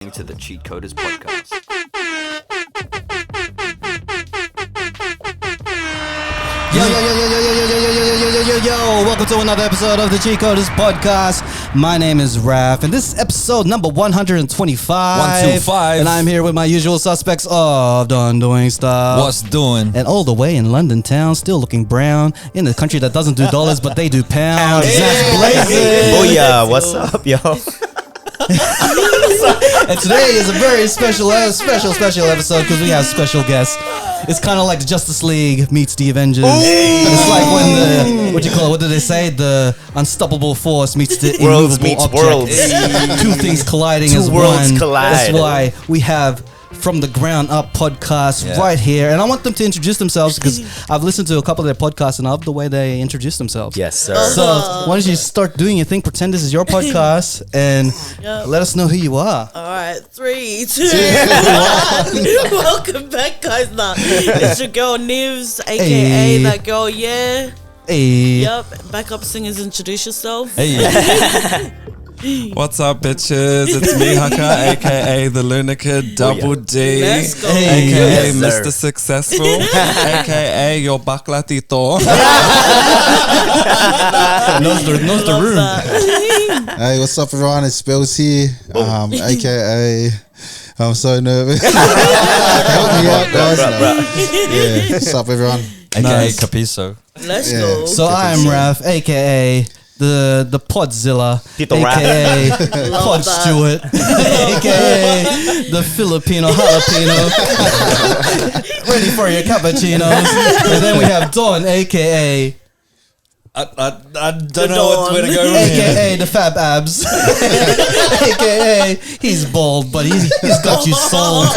To the Cheatcoders podcast. Yo, welcome to another episode of the Cheatcoders podcast. My name is Raph, and this is episode number 125. 125. And I'm here with my usual suspects of Done Doing Stuff. What's doing? And all the way in London town, still looking brown, in a country that doesn't do dollars, but they do pounds. That's blazing. Oh yeah, what's up, yo? And today is a very special episode because we have special guests. It's kind of like the Justice League meets the Avengers. It's like when the what do they say? The unstoppable force meets the Worlds immovable meets object. worlds. Two things colliding Two as worlds one. collide. That's why we have From the Ground Up podcast right here, and I want them to introduce themselves because I've listened to a couple of their podcasts and I love the way they introduce themselves. Yes, sir. So why don't you start doing your thing? Pretend this is your podcast and let us know who you are. All right, 3, 2, 1. Welcome back, guys. Nah, it's your girl Nivs, aka that girl. Yeah. Hey. Yep. Backup singers, introduce yourself. Hey. What's up, bitches? It's me, Haka, aka the Lunica Double D, Let's go. aka Yes, sir. Mr. Successful, aka your baklatito. knows the room. Hey, what's up, everyone? It's Bells here, aka I'm so nervous. Help me out, guys. Yeah, what's up, everyone? aka Nice. Capiso. Let's Yeah. go. So I'm Raph, aka the Podzilla, Tito aka Pod that. Stewart, aka the Filipino jalapeno. Ready for your cappuccinos. And then we have Dawn, aka I don't know where to go from here. aka the Fab Abs, aka he's bald but he's got you sold.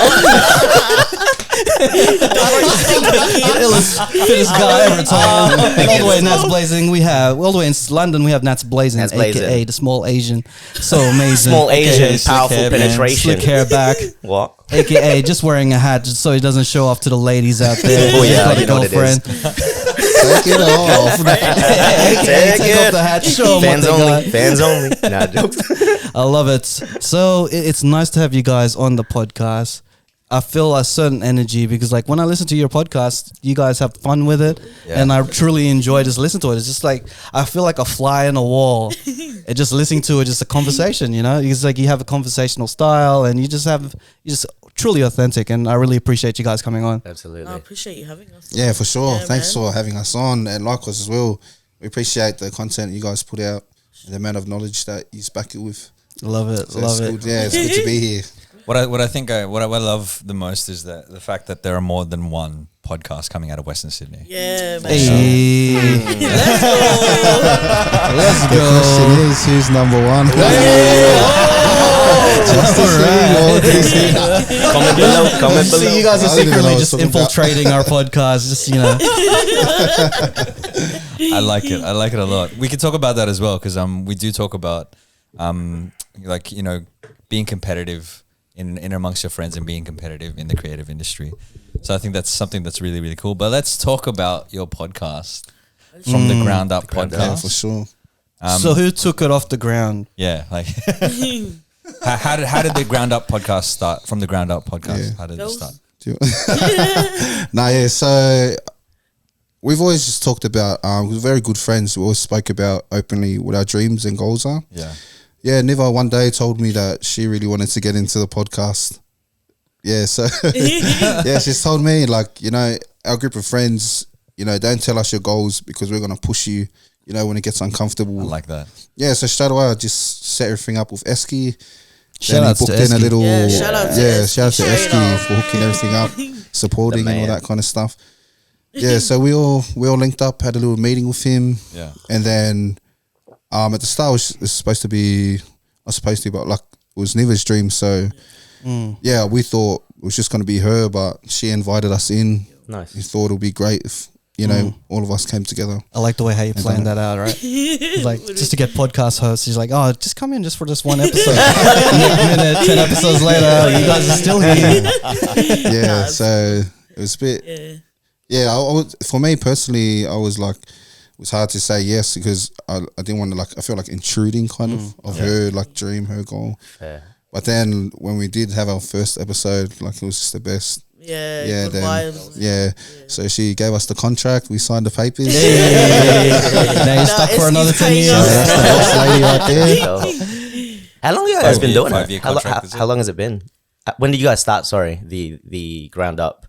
Fittest guy ever told. And all the way in Nats Blazing, we have all the way in London. We have Nats Blazing, Nats Blazing. aka the small Asian. So amazing. Small Asian, slick powerful hair, man. penetration. Slick hair back. What? AKA just wearing a hat just so he doesn't show off to the ladies out there. Oh, He's yeah, got a you know what it girlfriend. Take it off. AKA take off the hat, show them Fans what they only. got. Fans only. Nah, jokes. I love it. So it's nice to have you guys on the podcast. I feel a certain energy because like when I listen to your podcast, you guys have fun with it, and I truly enjoy just listening to it. It's just like I feel like a fly in a wall, and just listening to it, just a conversation. You know, it's like you have a conversational style, and you just truly authentic. And I really appreciate you guys coming on. Absolutely. I appreciate you having us. Yeah, for sure. Yeah, Thanks man. for having us on, and likewise as well. We appreciate the content you guys put out, and the amount of knowledge that you back it with. Love it, So love it's it. good. Yeah, it's good to be here. What I love the most is that the fact that there are more than one podcast coming out of Western Sydney. Yeah, man. Hey, let's The go. question is, who's number one? Justice League or DC? Comment below. Comment below. See, you guys are I don't even know secretly what just I'm talking about. infiltrating our podcast. Just I like it. I like it a lot. We could talk about that as well because we do talk about being competitive in amongst your friends and being competitive in the creative industry. So I think that's something that's really, really cool. But let's talk about your podcast, From the Ground Up podcast. Yeah, for sure. so who took it off the ground? Yeah, like how did the Ground Up podcast start? From the Ground Up podcast, Yeah. how did it start? So we've always just talked about, we're very good friends. We always spoke about openly what our dreams and goals are. Yeah. Yeah, Niva one day told me that she really wanted to get into the podcast. Yeah, so yeah, she's told me like, our group of friends, don't tell us your goals because we're going to push you, when it gets uncomfortable. I like that. Yeah, so straight away I just set everything up with Eski. Shout Then outs he to booked in a Eski. little, Yeah, shout out to Eski, shout out to straight Eski up. for hooking everything up, supporting The and all man. that kind of stuff. Yeah, so we all linked up, had a little meeting with him. Yeah. And then at the start it was supposed to be, but like it was Niva's dream. So yeah, we thought it was just going to be her, but she invited us in. Nice. We thought it would be great if, all of us came together. I like the way how you planned that out, right? It's like just to get podcast hosts. He's like, oh, just come in just for this one episode. Next minute, 10 episodes later, you guys are still here. Yeah, so it was a bit. Yeah, I was, for me personally, I was like, it was hard to say yes because I didn't want to I feel like intruding kind of her like dream, her goal. Fair. But then when we did have our first episode, like it was just the best. Yeah, Yeah, good then vibes. yeah. So she gave us the contract. We signed the papers. Now you're stuck for another 10 years. So that's the boss lady right there. So, how long have you guys been doing it? 5-year contract, is it? How long has it been? When did you guys start? Sorry, the ground up.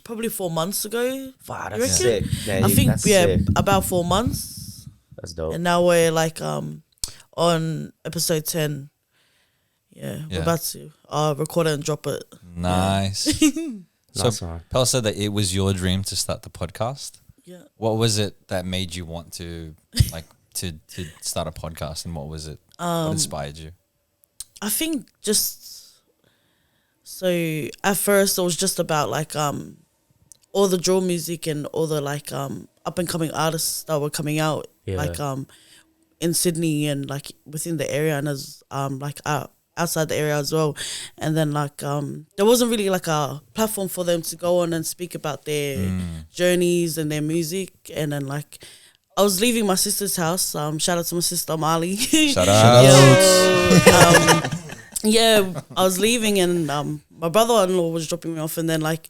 Probably 4 months ago. Wow, You that's reckon? sick. Man, I think that's sick. about 4 months, That's dope. and now we're like on episode 10. Yeah, Yeah. we're about to record it and drop it. Nice. So Nice one. Pel said that it was your dream to start the podcast. Yeah. What was it that made you want to like to start a podcast, and what was it? What inspired you? I think just so at first it was just about like all the drill music and all the like up and coming artists that were coming out like in Sydney and like within the area and as like outside the area as well, and then like there wasn't really like a platform for them to go on and speak about their journeys and their music. And then like I was leaving my sister's house. Shout out to my sister Marley. Shout out. Yeah, I was leaving and my brother-in-law was dropping me off, and then like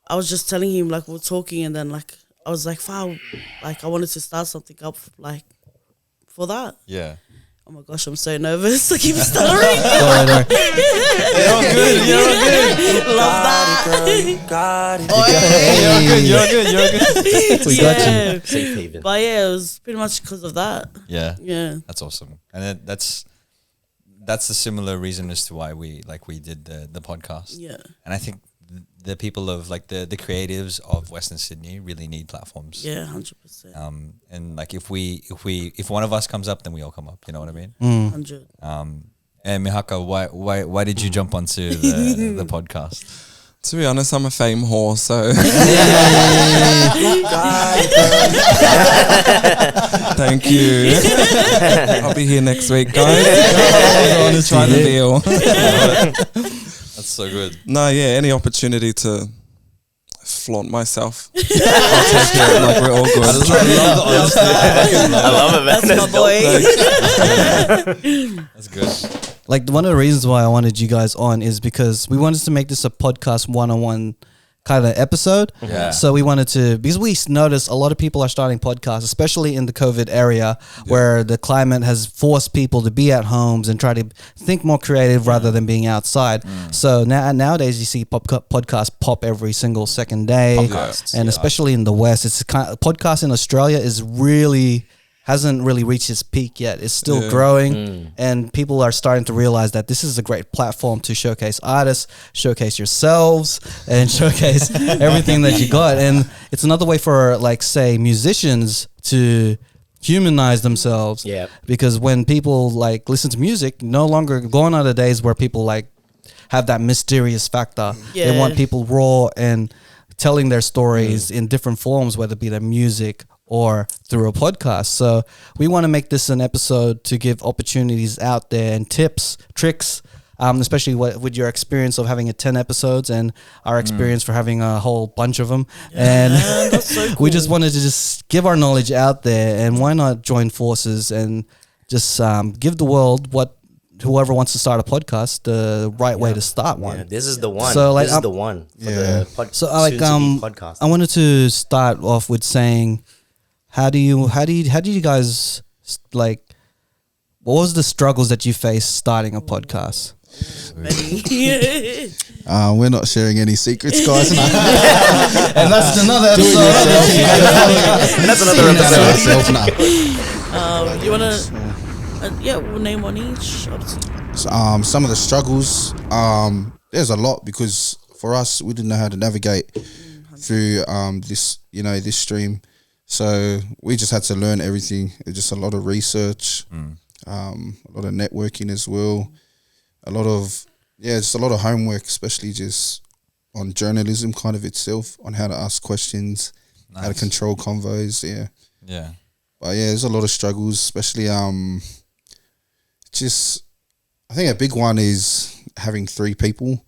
I was just telling him like we were talking, and then like I was like, "Wow, like I wanted to start something up like for that." Yeah. Oh my gosh, I'm so nervous. I keep stuttering. You're good. Love that. You're good. We got you. Yeah. Safe haven. But yeah, it was pretty much because of that. Yeah. Yeah. That's awesome, and that's the similar reason as to why we did the podcast. Yeah. And I think the people of like the creatives of Western Sydney really need platforms. Yeah, 100%. And like if one of us comes up, then we all come up. You know what I mean? 100. And Mihaka, why did you jump onto the podcast? To be honest, I'm a fame whore, so thank you. I'll be here next week, guys. Trying to deal. That's so good. No, yeah, any opportunity to flaunt myself, I'll take it. Like we're all good. I love it, man. That's my boy. That's good. Like one of the reasons why I wanted you guys on is because we wanted to make this a podcast one-on-one kind of episode. Yeah. So we wanted to, because we noticed a lot of people are starting podcasts, especially in the COVID area where the climate has forced people to be at homes and try to think more creative rather than being outside. So nowadays you see podcasts pop every single second day. Podcasts, And yeah. especially in the West, it's podcast in Australia is really hasn't really reached its peak yet. It's still growing, and people are starting to realize that this is a great platform to showcase artists, showcase yourselves, and showcase everything that you got. And it's another way for, like, say, musicians to humanize themselves. Yeah. Because when people like listen to music, no longer gone are the days where people like have that mysterious factor. They Yeah. want people raw and telling their stories in different forms, whether it be their music or through a podcast. So we want to make this an episode to give opportunities out there and tips, tricks, especially with your experience of having 10 episodes and our experience for having a whole bunch of them. And That's so cool. we just wanted to just give our knowledge out there, and why not join forces and just give the world whoever wants to start a podcast the right way to start one. Yeah, this is the one. So, like, this is the one for the So like podcast. I wanted to start off with saying, how do you guys like? What was the struggles that you faced starting a podcast? Many. We're not sharing any secrets, guys. And that's another episode. That's another episode. You wanna? Yeah, we'll name one each. Up to you. Some of the struggles, there's a lot, because for us, we didn't know how to navigate through this stream. So we just had to learn everything. It's just a lot of research, a lot of networking as well, just a lot of homework, especially just on journalism kind of itself, on how to ask questions, how to control convos. Yeah. But yeah, there's a lot of struggles, especially I think a big one is having 3 people.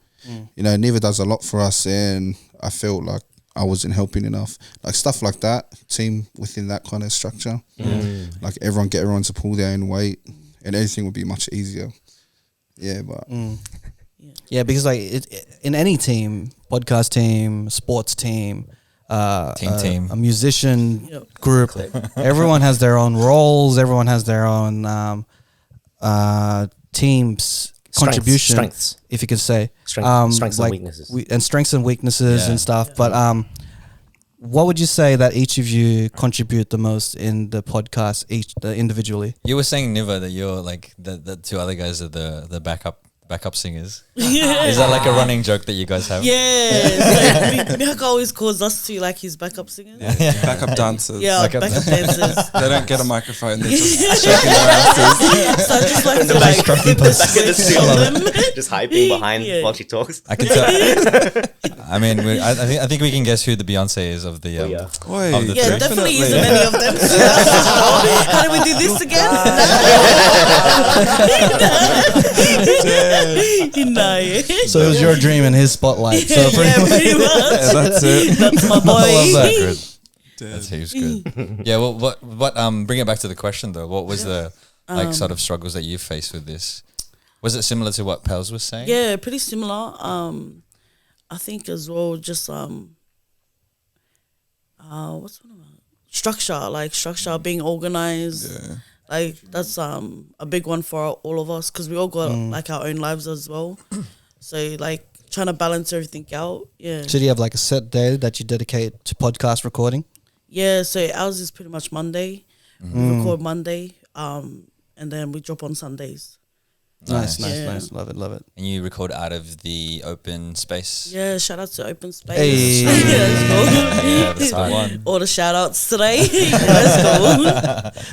Never does a lot for us, and I felt like I wasn't helping enough. Like stuff like that, team within that kind of structure. Like everyone to pull their own weight, and everything would be much easier. Yeah, but Yeah, because like in any team, podcast team, sports team, Team. a musician Yep. group, everyone has their own roles. Everyone has their own team's contribution, strengths. if you could say. Strengths and weaknesses. And strengths and weaknesses Yeah. and stuff. But what would you say that each of you contribute the most in the podcast, individually? You were saying, Niva, that you're like the two other guys are the backup singers. Yeah. Is that like a running joke that you guys have? Yeah. So Mihaka always calls us to like his backup singers. Backup dancers. Yeah, Backup backup dancers. They don't get a microphone. They're just shaking their asses. So I just like In the to back, like in the back of the switch studio, on them. just hyping behind Yeah. while she talks. I can tell. I mean, I think we can guess who the Beyonce is of the yeah. Oi, Of the Yeah, three. definitely Definitely. isn't any of them. How do we do this again? No. Yeah. So it was your dream and his spotlight. So pretty Yeah, much. pretty much. Yeah, that's it. That's my boy. I love that. Good. That's heaps good. Yeah. Well, what? Bring it back to the question though. What was the sort of struggles that you faced with this? Was it similar to what Pels was saying? Yeah, pretty similar. I think as well, just what's one about structure, being organized. Yeah. Like that's a big one for all of us because we all got like our own lives as well. So like trying to balance everything out. Yeah. So do you have like a set day that you dedicate to podcast recording? Yeah, so ours is pretty much Monday. We record Monday, and then we drop on Sundays. Nice. Yeah. Love it. And you record out of the open space. Yeah, shout out to Open Space. Hey. Let's go. Yeah, that's the one. All the shout outs today. Let's go.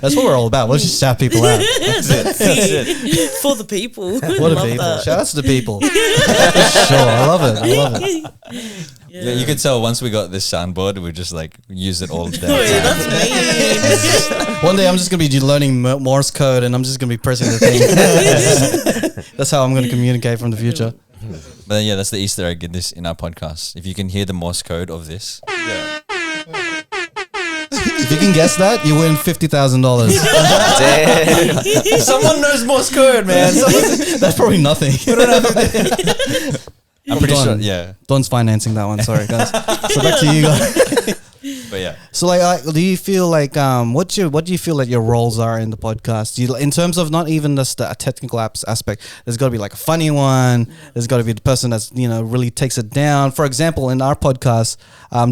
That's what we're all about. Let's just shout people out. For the people. What a Love people. that. Shout outs to the people. For sure. I love it. Yeah, you could tell once we got this soundboard, we just like use it all day. Wait, that's me. One day I'm just going to be learning Morse code and I'm just going to be pressing the thing. That's how I'm going to communicate from the future. But then, yeah, that's the Easter egg in our podcast. If you can hear the Morse code of this, If you can guess that, you win $50,000. Damn. someone knows Morse code, man. That's probably nothing. I'm pretty Don. sure. Yeah, Don's financing that one. Sorry, guys. So back to you guys. but yeah. So, like, do you feel like what do you feel like your roles are in the podcast? In terms of not even just the technical aspect, there's got to be like a funny one. There's got to be the person that's really takes it down. For example, in our podcast,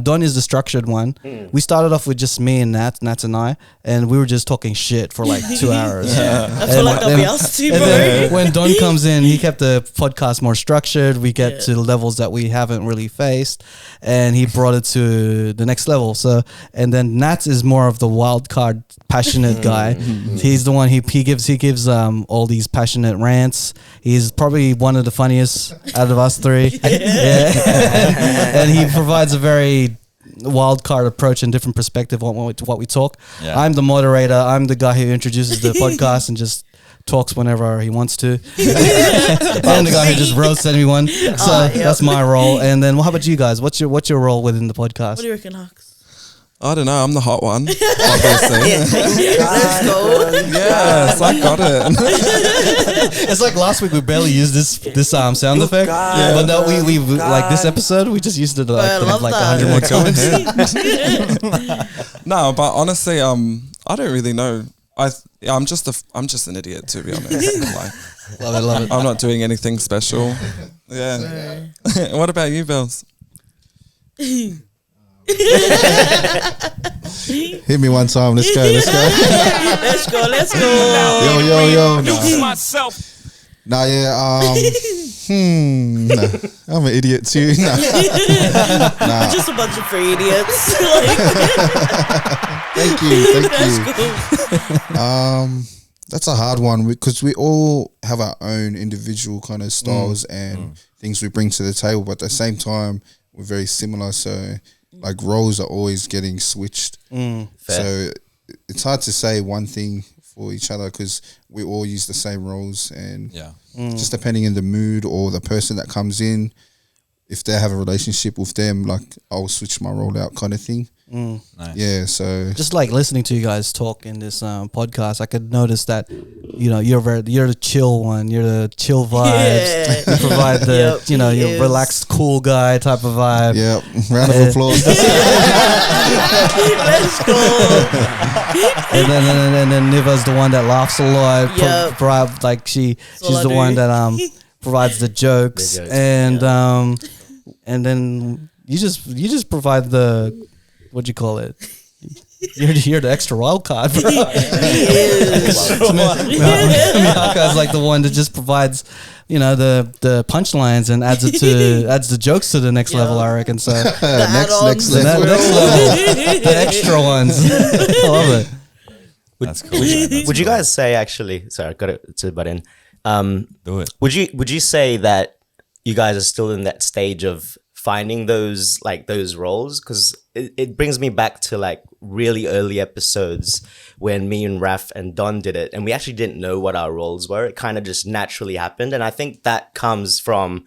Don is the structured one. We started off with just me and Nat and I, and we were just talking shit for like 2 hours. I feel like that'll be us too, And bro. then when Don comes in, he kept the podcast more structured. We get to levels that we haven't really faced, and he brought it to the next level. So, and then Nats is more of the wild card, passionate guy. He's the one he gives all these passionate rants. He's probably one of the funniest out of us three. And he provides a very wild card approach and different perspective on what we talk. Yeah. I'm the moderator. I'm the guy who introduces the podcast and just talks whenever he wants to. I'm the guy who just roasts anyone. So that's my role. And then how about you guys? What's your role within the podcast? What do you reckon, Hux? I don't know. I'm the hot one, obviously. Let's go. Yes, I got it. It's like last week we barely used this sound effect. But now we like this episode we just used it like, I love like that. 100 more times. No, but honestly, I don't really know. I'm just an idiot, to be honest. Like, Love it. I'm not doing anything special. Yeah. What about you, Bells? hit me one time. Let's go. Let's go. Yo. Nah, yeah. Nah, I'm an idiot too. Nah. We're just a bunch of free idiots. Thank you. Let's go. That's a hard one because we all have our own individual kind of styles and things we bring to the table, but at the same time we're very similar. So like roles are always getting switched. So it's hard to say one thing for each other because we all use the same roles, and just depending on the mood or the person that comes in, if they have a relationship with them, like I'll switch my role out kind of thing. Nice. Yeah, so Just like listening to you guys talk in this podcast, I could notice that you're the chill one. You're the chill vibes. Yeah. You provide the Yep, he you're is. relaxed, cool guy type of vibe. yeah, round of applause. Let's go. And then Niva's the one that laughs a lot. Yep. Like she's all I the one do. that provides the jokes, The jokes, and then you just provide the what do you call it? You're the extra wild card, bro. Mihaka's like the one that just provides, the punchlines and adds the jokes to the next level. I reckon so. next add-ons. The level. next level, the extra ones. I love it. That's cool. man. Would you guys say actually? Sorry, I got it to butt in. Do it. Would you say that you guys are still in that stage of finding those roles? Because it brings me back to like really early episodes when me and Raf and Don did it, and we actually didn't know what our roles were. It kind of just naturally happened, and I think that comes from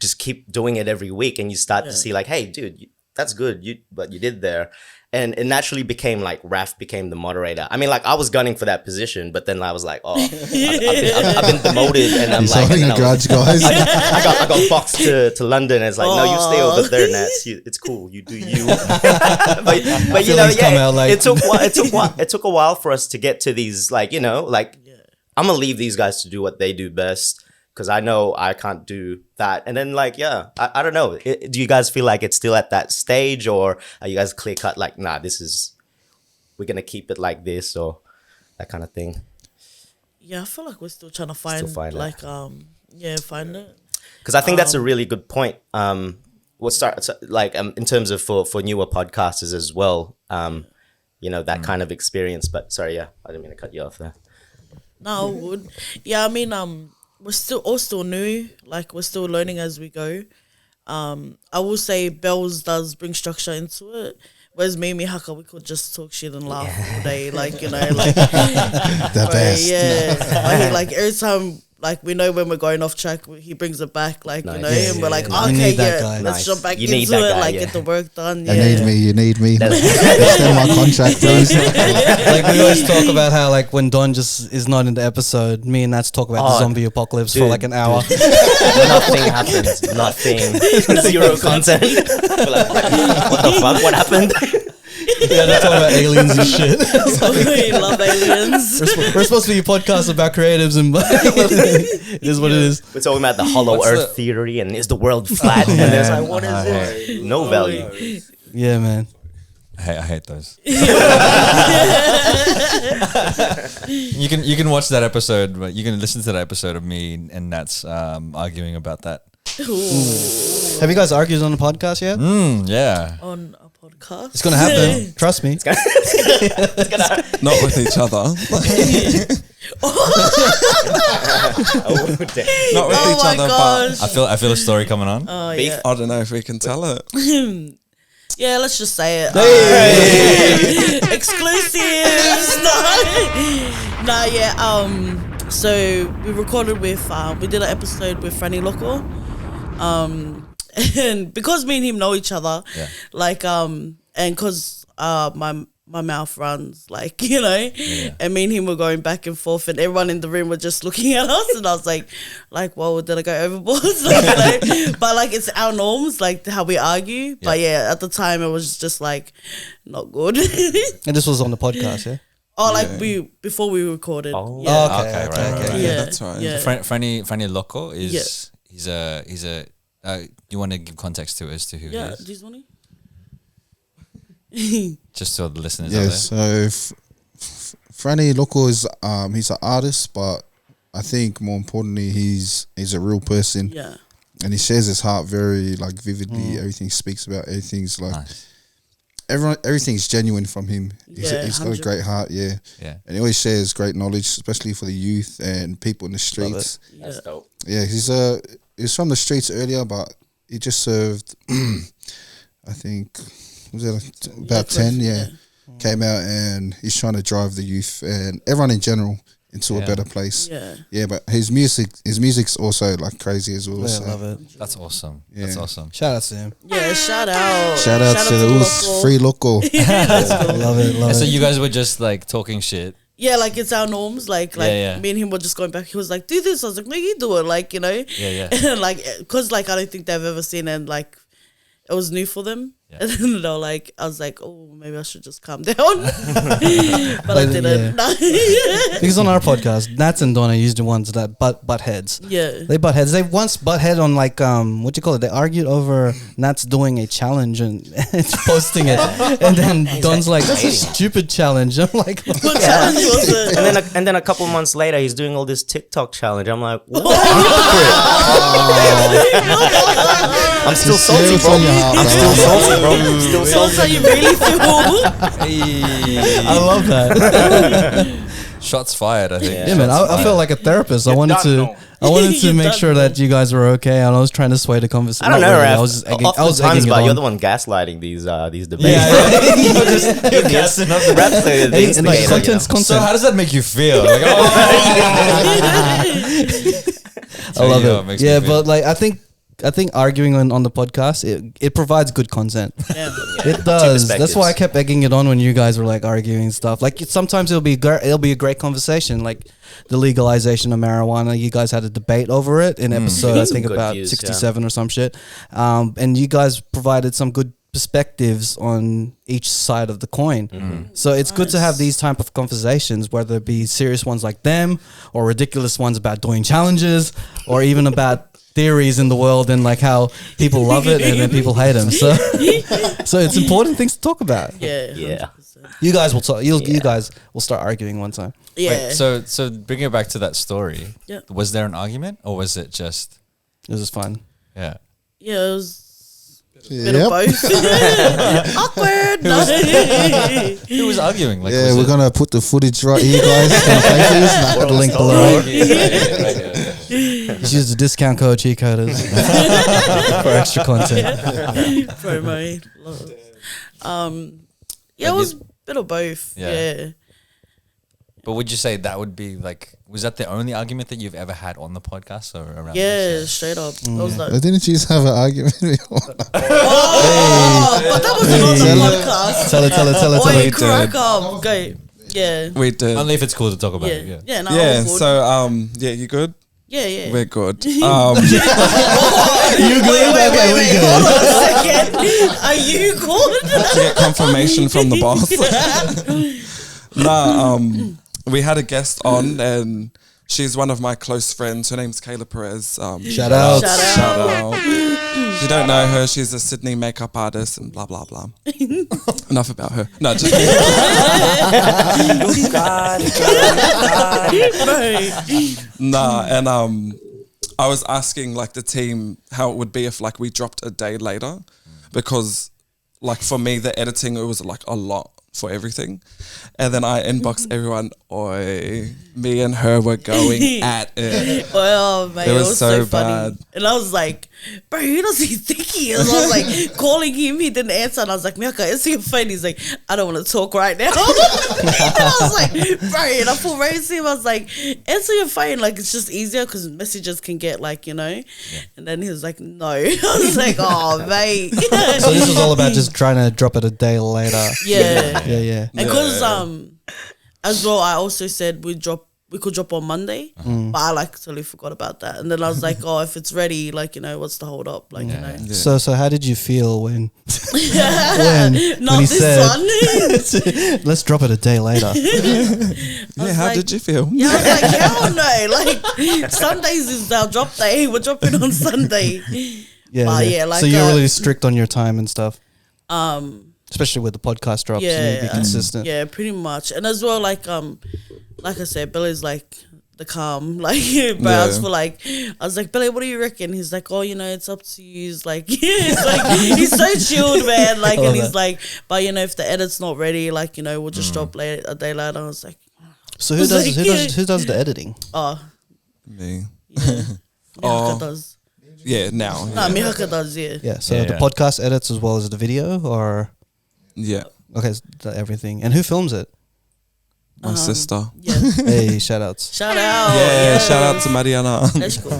just keep doing it every week, and you start to see like, hey, dude, that's good. But you did there. And it naturally became like Raf became the moderator. I mean, like I was gunning for that position, but then I was like, oh, I've been demoted, and I'm He's like, holding a grudge, guys. I got boxed to London. And it's like, no, you stay over there, Nats. It's cool. You do you. but Feelings come out like- it took a while for us to get to these I'm gonna leave these guys to do what they do best, because I know I can't do that. And then I don't know. Do you guys feel like it's still at that stage, or are you guys clear cut like, nah, we're gonna keep it like this, or that kind of thing? Yeah, I feel like we're still trying to find, find it. find it. Because I think that's a really good point. We'll start in terms of for newer podcasters as well. That kind of experience. But sorry, I didn't mean to cut you off there. No, I would. Yeah, I mean, we're still new. Like we're still learning as we go. I will say Bells does bring structure into it. Whereas me and Mihaka, we could just talk shit and laugh all day. The best. Yeah. like every time, like we know when we're going off track, he brings it back. Like Nice. and we're like, You okay, need that guy. let's Nice. jump back You need into that it. guy, Like yeah. get the work done. You need me. That's- Extend my contract, please. Like we always talk about how like when Don just is not in the episode, me and Nats talk about the zombie apocalypse for dude, like an hour. Nothing happens. Nothing. Zero content. We're like, what the fuck? What happened? Yeah, they talk about aliens and shit. We love aliens. We're supposed to be a podcast about creatives, and it is what it is. We're talking about the hollow What's earth theory and is the world flat? And it's like, what is it? No value. Yeah, man. I hate those. You can watch that episode, but you can listen to that episode of me and Nats arguing about that. Have you guys argued on the podcast yet? Yeah. On a podcast. It's gonna happen. Trust me. Not with each other. Not with Oh each my other, gosh. I feel a story coming on. Oh, Beef. yeah. but I don't know if we can tell it. Yeah, let's just say it. Exclusives. No, yeah. So we recorded with we did an episode with Franny Loco. And because me and him know each other, Yeah. and because my mouth runs, and me and him were going back and forth, and everyone in the room were just looking at us, and I was like, well, did I go overboard? But like it's our norms, like how we argue. But yeah, at the time it was just like not good. And this was on the podcast, yeah. Before we recorded. Oh. Yeah. Okay, right. Yeah, that's right. Yeah. Franny Loco is Yeah. he's a you want to give context to as to who Yeah, he is? this one. Just so the listeners Yeah, out there. so Franny Loco is he's an artist, but I think more importantly he's a real person. Yeah. And he shares his heart very like vividly. Everything he speaks about, everything's like Nice. everything's genuine from him. He's got a 100. great heart, yeah. Yeah. And he always shares great knowledge, especially for the youth and people in the streets. That's dope. Yeah, he's from the streets earlier, but he just served I think was it about 10, yeah. Came out and he's trying to drive the youth and everyone in general into a better place. Yeah. Yeah, but his music's also like crazy as well. Yeah, so. I love it. That's awesome. Yeah. That's awesome. Shout out to him. Yeah, shout out. Shout out to the Loco. free local. Love it. Love And so it. you guys were just like talking shit. Yeah, like it's our norms. Like Yeah. me and him were just going back. He was like, "Do this." I was like, "No, you do it." Like Yeah. And like, cause like I don't think they've ever seen it, and like it was new for them. Yeah. And then they're like, I was like, "Oh, maybe I should just calm down," but I didn't. Because on our podcast, Nats and Donna are usually the ones that butt heads. Yeah. They butt heads. They once butt head on like what do you call it? They argued over Nats doing a challenge and posting it, and then Don's like, "That's a stupid challenge." I'm like, What challenge was it? And then a couple months later, he's doing all this TikTok challenge. I'm like, what? I'm still salty, What's bro. on your heart, I'm still salty, bro. I'm still Tell us salty. how you really feel. I love that. Shots fired, I think. Yeah, man. I felt like a therapist. I wanted to You make done sure know. that you guys were okay, and I was trying to sway the conversation. I don't know, Raph. I was just egging, I was Oftentimes, egging it but on. you're the one gaslighting these debates. You're gassing up the Rap's the And like instigator, content's So content. how does that make you feel? Like, I love it it. makes me Yeah, feel. but like I think arguing on the podcast it provides good content. Yeah. It does. That's why I perspectives. kept egging it on when you guys were like arguing stuff. Like sometimes it'll be a great conversation. Like the legalization of marijuana. You guys had a debate over it in episode I Some think good about views, 67 or some shit. And you guys provided some good perspectives on each side of the coin. So it's good to have these type of conversations, whether it be serious ones like them or ridiculous ones about doing challenges or even about theories in the world and like how people love it and then people hate them. So it's important things to talk about. Yeah. Yeah. 100%. You guys will talk. You guys will start arguing one time. Yeah. Wait, so bringing it back to that story. Yeah. Was there an argument or was it just It was just fun. yeah? Yeah, it was a bit of Yep. both. Awkward. No. Who was arguing? Like, Yeah, was we're it- gonna put the footage right here, guys. Gonna pay for this. Nah. Put a link below. Just use the discount code Cheatcoders for extra content. Promo. Yeah, it was a bit of both. Yeah. Yeah. But would you say that would be like? Was that the only argument that you've ever had on the podcast or around? Yeah, this? straight up. I was like, But didn't you just have an argument? oh, but that wasn't on the podcast. Tell it. Oi, crack up. Go. Yeah. We did. Only if it's cool to talk about Yeah. it. Yeah. Yeah, no, Yeah. I'm good. So yeah, you good? Yeah, yeah. We're good. You good? Wait, Okay, we good. hold on a second. Are you good? to get confirmation from the boss. Nah, we had a guest on, and she's one of my close friends. Her name's Kayla Perez. Shout out. Shout out. If you don't know her, she's a Sydney makeup artist and blah blah blah. Enough about her. No, just nah. And I was asking like the team how it would be if like we dropped a day later, because like for me the editing, it was like a lot for everything. And then I inboxed everyone, oi, me and her were going at it. Well, man, It it was was so so funny. bad. And I was like, bro, who does he think he is? I was like calling him, he didn't answer. And I was like, Miaka, answer your phone. He's like, I don't want to talk right now. And I was like, bro, and I pulled right to him. I was like, answer your phone. Like, it's just easier because messages can get like, you know. And then he was like, no. I was like, oh, mate. So this was all about just trying to drop it a day later. Yeah. Yeah. And because as well, I also said we could drop on Monday, but I like totally forgot about that. And then I was like, oh, if it's ready, like, you know, what's the hold up? Like, you know. So how did you feel when Not he this said, one. let's drop it a day later? Yeah, how like- did you feel? Yeah, I was like, hell no. Like, Sundays is our drop day. We're dropping on Sunday. Yeah. yeah, like, so you're really strict on your time and stuff, Um, especially with the podcast drops. You need to be yeah, consistent. yeah, pretty much. And as well, like I said, Billy's like the calm, like, but I was Yeah. for like, I was like, Billy, what do you reckon? He's like, oh, you know, it's up to you. He's like, it's like, he's so chilled, man. Like, and he's like, but you know, if the edit's not ready, like, you know, we'll just drop a day later. I was like, So who does the editing? oh, Me. Mihaka Oh. does. Yeah, now. Nah, Mihaka does, yeah. Yeah. So Yeah, the yeah. podcast edits as well as the video, or Yeah. okay, everything. And who films it? my sister. Yeah. Hey, shout outs. Shout out. Yeah, shout out to Mariana. That's cool.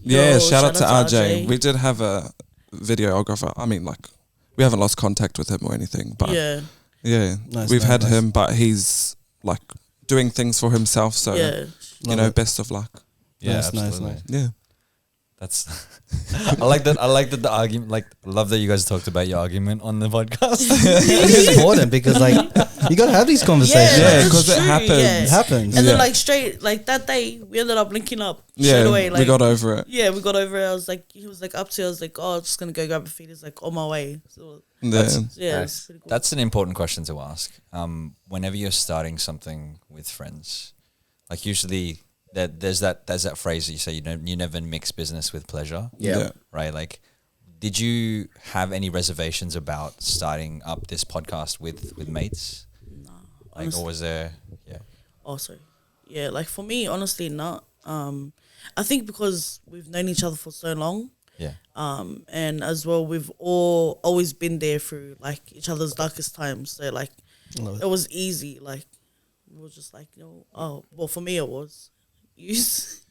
Yeah, Yo, shout out to RJ. RJ. We did have a videographer. I mean, like, we haven't lost contact with him or anything, but Yeah. yeah, Nice, we've nice, had nice. him, but he's like doing things for himself. So Yeah. you know, best of luck. Yeah, Nice, nice, absolutely. nice. Yeah. That's. I like that. I like that the argument. Like, I love that you guys talked about your argument on the podcast. It's important because like you gotta have these conversations. Yeah, that's 'cause it true, happens. It happens. And Yeah. then like straight like that day we ended up linking up Yeah, straight away. Like we got over it. yeah, we got over it. I was like, he was like up to. I was like, oh, I'm just gonna go grab a feed. He's like, on my way. So Yeah. yeah, it's pretty cool. That's an important question to ask. Whenever you're starting something with friends, like usually there's that phrase that you say, you never mix business with pleasure. Yeah. Right. Like, did you have any reservations about starting up this podcast with mates? No, Like, honestly. or was there? Yeah. Also, yeah, like for me, honestly, not. I think because we've known each other for so long. Yeah. And as well, we've all always been there through like each other's darkest times. So like, it was easy. Like, we were just like, oh, well, for me it was. Use.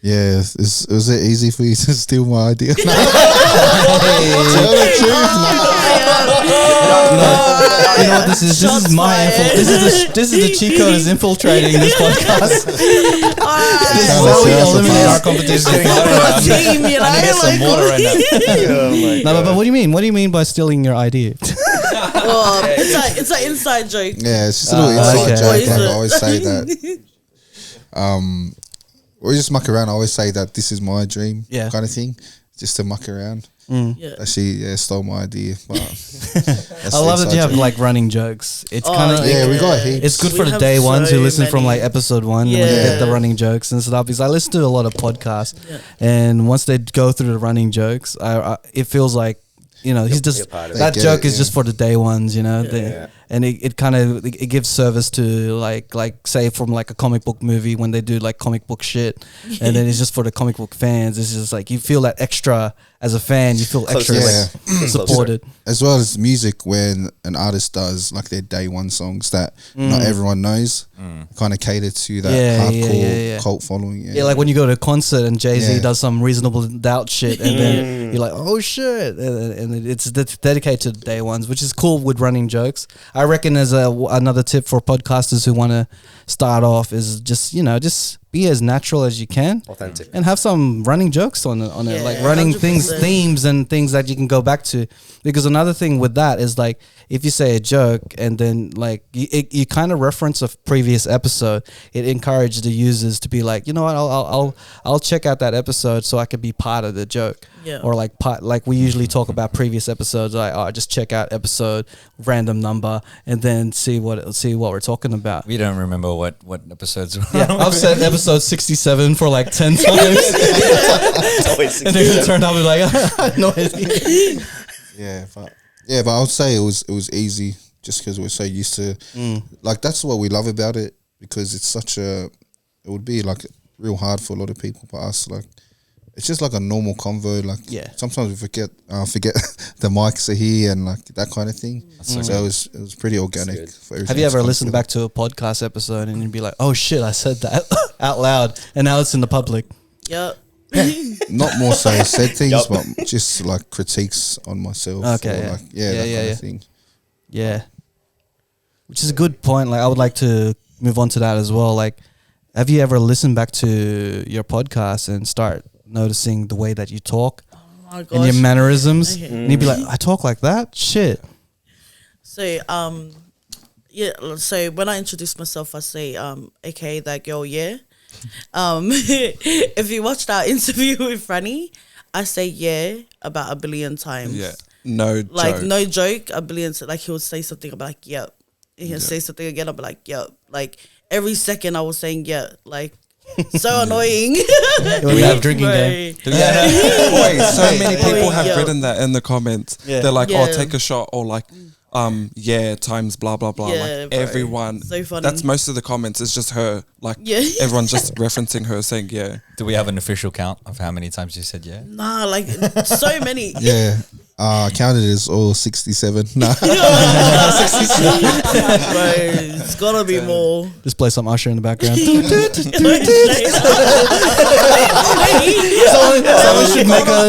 Yeah, was it easy for you to steal my idea? Tell the truth, man. You know what this is? This is my this is the Cheatcoders infiltrating this podcast. This is how we eliminate our competition. Team, you know, I need some water right now. No, but what do you mean? What do you mean by stealing your idea? it's an inside joke. Yeah, it's just a little inside okay. joke. What is Like it? I always say that. We just muck around. I always say that this is my dream, Yeah. kind of thing, just to muck around. Yeah. Actually, stole my idea. But I love that you have like running jokes. It's kind of Yeah, we got a heap. It's good We for the have day ones who so listen from many. like episode 1 when you get the Yeah. running jokes and stuff. Because I listen to a lot of podcasts, Yeah. and once they go through the running jokes, I it feels like he's just part of it. that They get joke it, is yeah. just for the day ones, Yeah. and it kind of it gives service to like say from like a comic book movie when they do like comic book shit, and then it's just for the comic book fans. It's just like you feel that extra as a fan. You feel extra Closer. like supported. As well as music, when an artist does like their day one songs that not everyone knows, kind of cater to that Yeah, hardcore yeah. cult following. Yeah, like when you go to a concert and Jay-Z Yeah. does some Reasonable Doubt shit, and then you're like, oh shit, and it's dedicated to the day ones, which is cool with running jokes. I reckon as another tip for podcasters who want to start off is just be as natural as you can, Authentic. and have some running jokes on it, Yeah, like running 100%. themes and things that you can go back to. Because another thing with that is like if you say a joke and then like you kind of reference a previous episode, it encourages the users to be like, you know what, I'll check out that episode so I can be part of the joke. Yeah. Or like we usually talk about previous episodes, like just check out episode random number and then see what we're talking about. We don't remember what episodes were. Yeah, I've said episode 67 for like 10 times. And then it turned out we like, I had no idea. But I would say it was easy just because we're so used to like that's what we love about it, because it's such a it would be like real hard for a lot of people, but us like it's just like a normal convo. Like sometimes we forget the mics are here and like that kind of thing. So it was pretty organic. For everything Have you to ever come listened together. back to a podcast episode and you'd be like, oh shit, I said that out loud and now it's in the public? Yep. Not more so said things, but just like critiques on myself. Okay, or yeah. like, Yeah, that yeah, kind yeah. of thing. Yeah. Which is a good point. Like I would like to move on to that as well. Like, have you ever listened back to your podcast and start noticing the way that you talk Oh my and your gosh. mannerisms? Okay. And you'd be like, I talk like that? Shit. So yeah. So when I introduce myself, I say aka that girl. Yeah. If you watched our interview with Franny, I say yeah about 1 billion times. Yeah. No Like joke. no joke, 1 billion. Like he would say something, I'll be like, yep. And he'll say something again, I'll be like, yep. Like every second I was saying yeah. Like so annoying. We have drinking game. Right. Wait, so many people have Yo. written that in the comments. Yeah. They're like, Yeah. oh, take a shot, or like, yeah, times blah blah blah. Yeah, like bro. everyone. So funny. That's most of the comments. It's just her. Like Yeah. everyone's just referencing her, saying yeah. Do we have an official count of how many times you said yeah? Nah, like so many. Yeah. I counted it as all 67. No. It's gotta be more. Just play some Usher in the background. Someone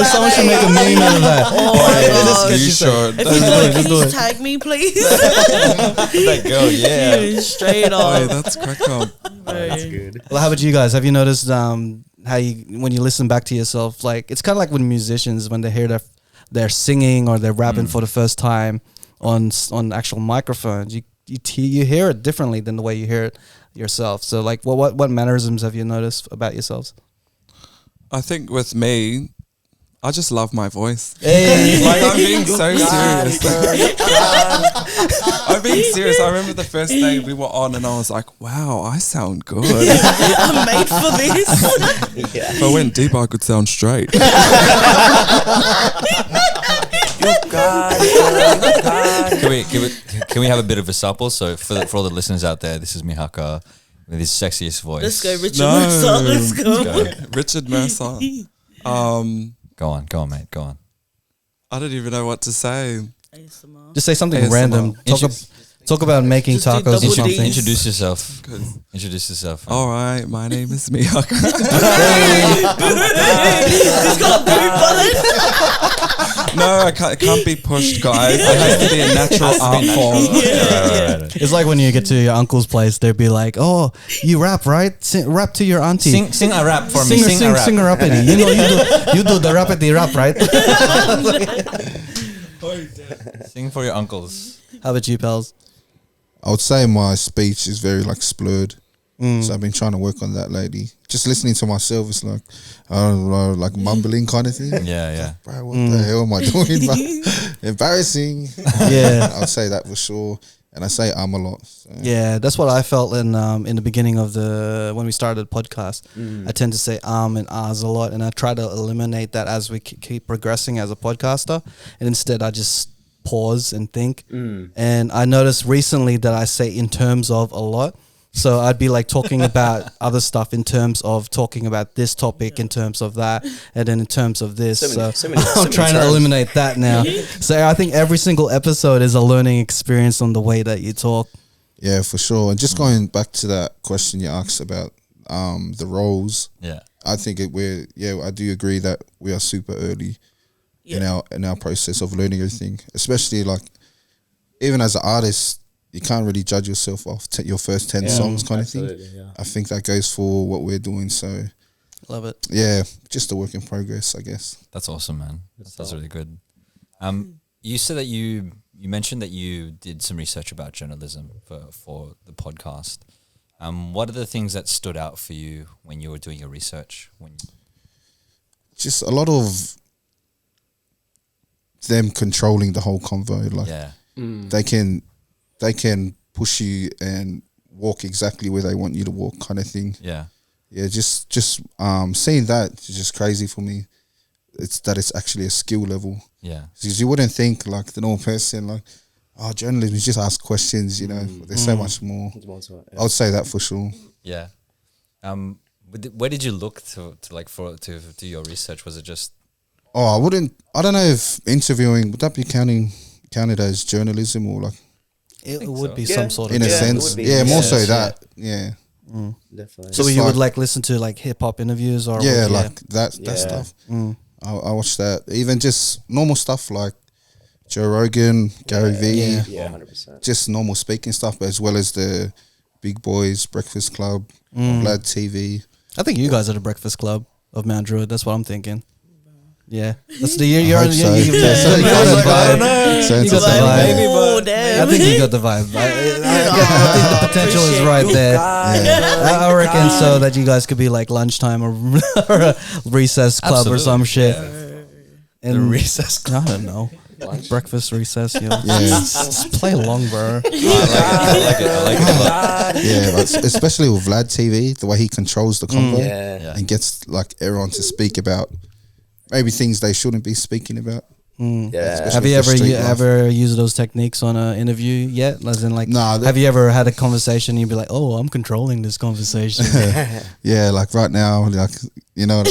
someone should make a meme out of that. Oh my god. You should. If you do it, can do you it. tag me, please? That girl, yeah. Straight Oh, off. that's crack up. That's good. Well, how about you guys? Have you noticed how you when you listen back to yourself, like it's kind of like with musicians when they hear they're singing or they're rapping for the first time on actual microphones, you hear it differently than the way you hear it yourself. So like, what mannerisms have you noticed about yourselves? I think with me, I just love my voice. Hey. Like I'm being so serious. I'm being serious. I remember the first day we were on, and I was like, "Wow, I sound good." I'm made for this. Yeah. If I went deep, I could sound straight. Can we have a bit of a sample? So for all the listeners out there, this is Mihaka with his sexiest voice. Let's go, Richard No. Mercer. Let's go. Richard Mercer. Go on, mate. Go on. I don't even know what to say. ASMR. Just say something ASMR. random. Talk about making Just do tacos or double something. Ds. Introduce yourself. Introduce yourself. All right, my name is Mihaka. He's got a boot button. No, it can't be pushed, guys. It has to be a natural art form. It's like when you get to your uncle's place, they'd be like, "Oh, you rap, right? Rap to your auntie. Sing a rap for me. Sing a rappity. You know, you do the rappity rap, right?" Sing for your uncles. How about you, pals? I would say my speech is very like slurred. So I've been trying to work on that lately. Just listening to myself, it's like, I don't know, like mumbling kind of thing. Yeah. Bro, what the hell am I doing? Embarrassing. Yeah. I would say that for sure. And I say a lot. So. Yeah, that's what I felt in the beginning of when we started the podcast. I tend to say and ahs a lot, and I try to eliminate that as we keep progressing as a podcaster. And instead, I just pause and think. And I noticed recently that I say in terms of a lot. So I'd be like talking about other stuff in terms of talking about this topic, in terms of that, and then in terms of this. So I'm trying to eliminate that now. So I think every single episode is a learning experience on the way that you talk. Yeah, for sure. And just going back to that question you asked about the roles. Yeah. I think I do agree that we are super early in our process of learning everything, especially like even as an artist. You can't really judge yourself off your first 10 songs kind of thing. Yeah. I think that goes for what we're doing. So, Love it. yeah, just a work in progress, I guess. That's awesome, man. That's really good. You said that you mentioned that you did some research about journalism for the podcast. What are the things that stood out for you when you were doing your research? Just a lot of them controlling the whole convo. Like they can push you and walk exactly where they want you to walk, kind of thing. Yeah. Yeah, just seeing that is just crazy for me. It's actually a skill level. Yeah. Because you wouldn't think like the normal person, like, oh, journalism is just ask questions, you know. But there's so much more. I would say that for sure. Yeah. Where did you look to do your research? Was it just? Oh, I don't know if interviewing, would that be counted as journalism or like? It would so. be Yeah. some sort of In a it sense, would be. yeah, more so Yeah. that, yeah. Definitely. So Just you would like- like listen to like hip hop interviews or Yeah, like that Yeah. stuff. I watch that. Even just normal stuff like Joe Rogan, Gary Vee, Yeah, 100%. just normal speaking stuff, but as well as the big boys, Breakfast Club, Vlad TV. I think you guys are the Breakfast Club of Mount Druitt. That's what I'm thinking. Yeah, that's the you're hope so. you Yeah, so you you got got the the vibe. vibe. So You it's got the a vibe. vibe. Oh, I damn. think you got the vibe. I think the potential is right there. I reckon so that you guys could be like lunchtime or a recess club or some shit. And recess club. I don't know. Breakfast recess, you know. Yeah. Just play along, bro. I like it a lot. Yeah, but especially with Vlad TV, the way he controls the convo Yeah. and gets like everyone to speak about maybe things they shouldn't be speaking about. Yeah. Have you for street life. ever used those techniques on an interview yet? As in, like, Nah, have you ever had a conversation and you'd be like, "Oh, I'm controlling this conversation." Yeah, like right now, like, you know.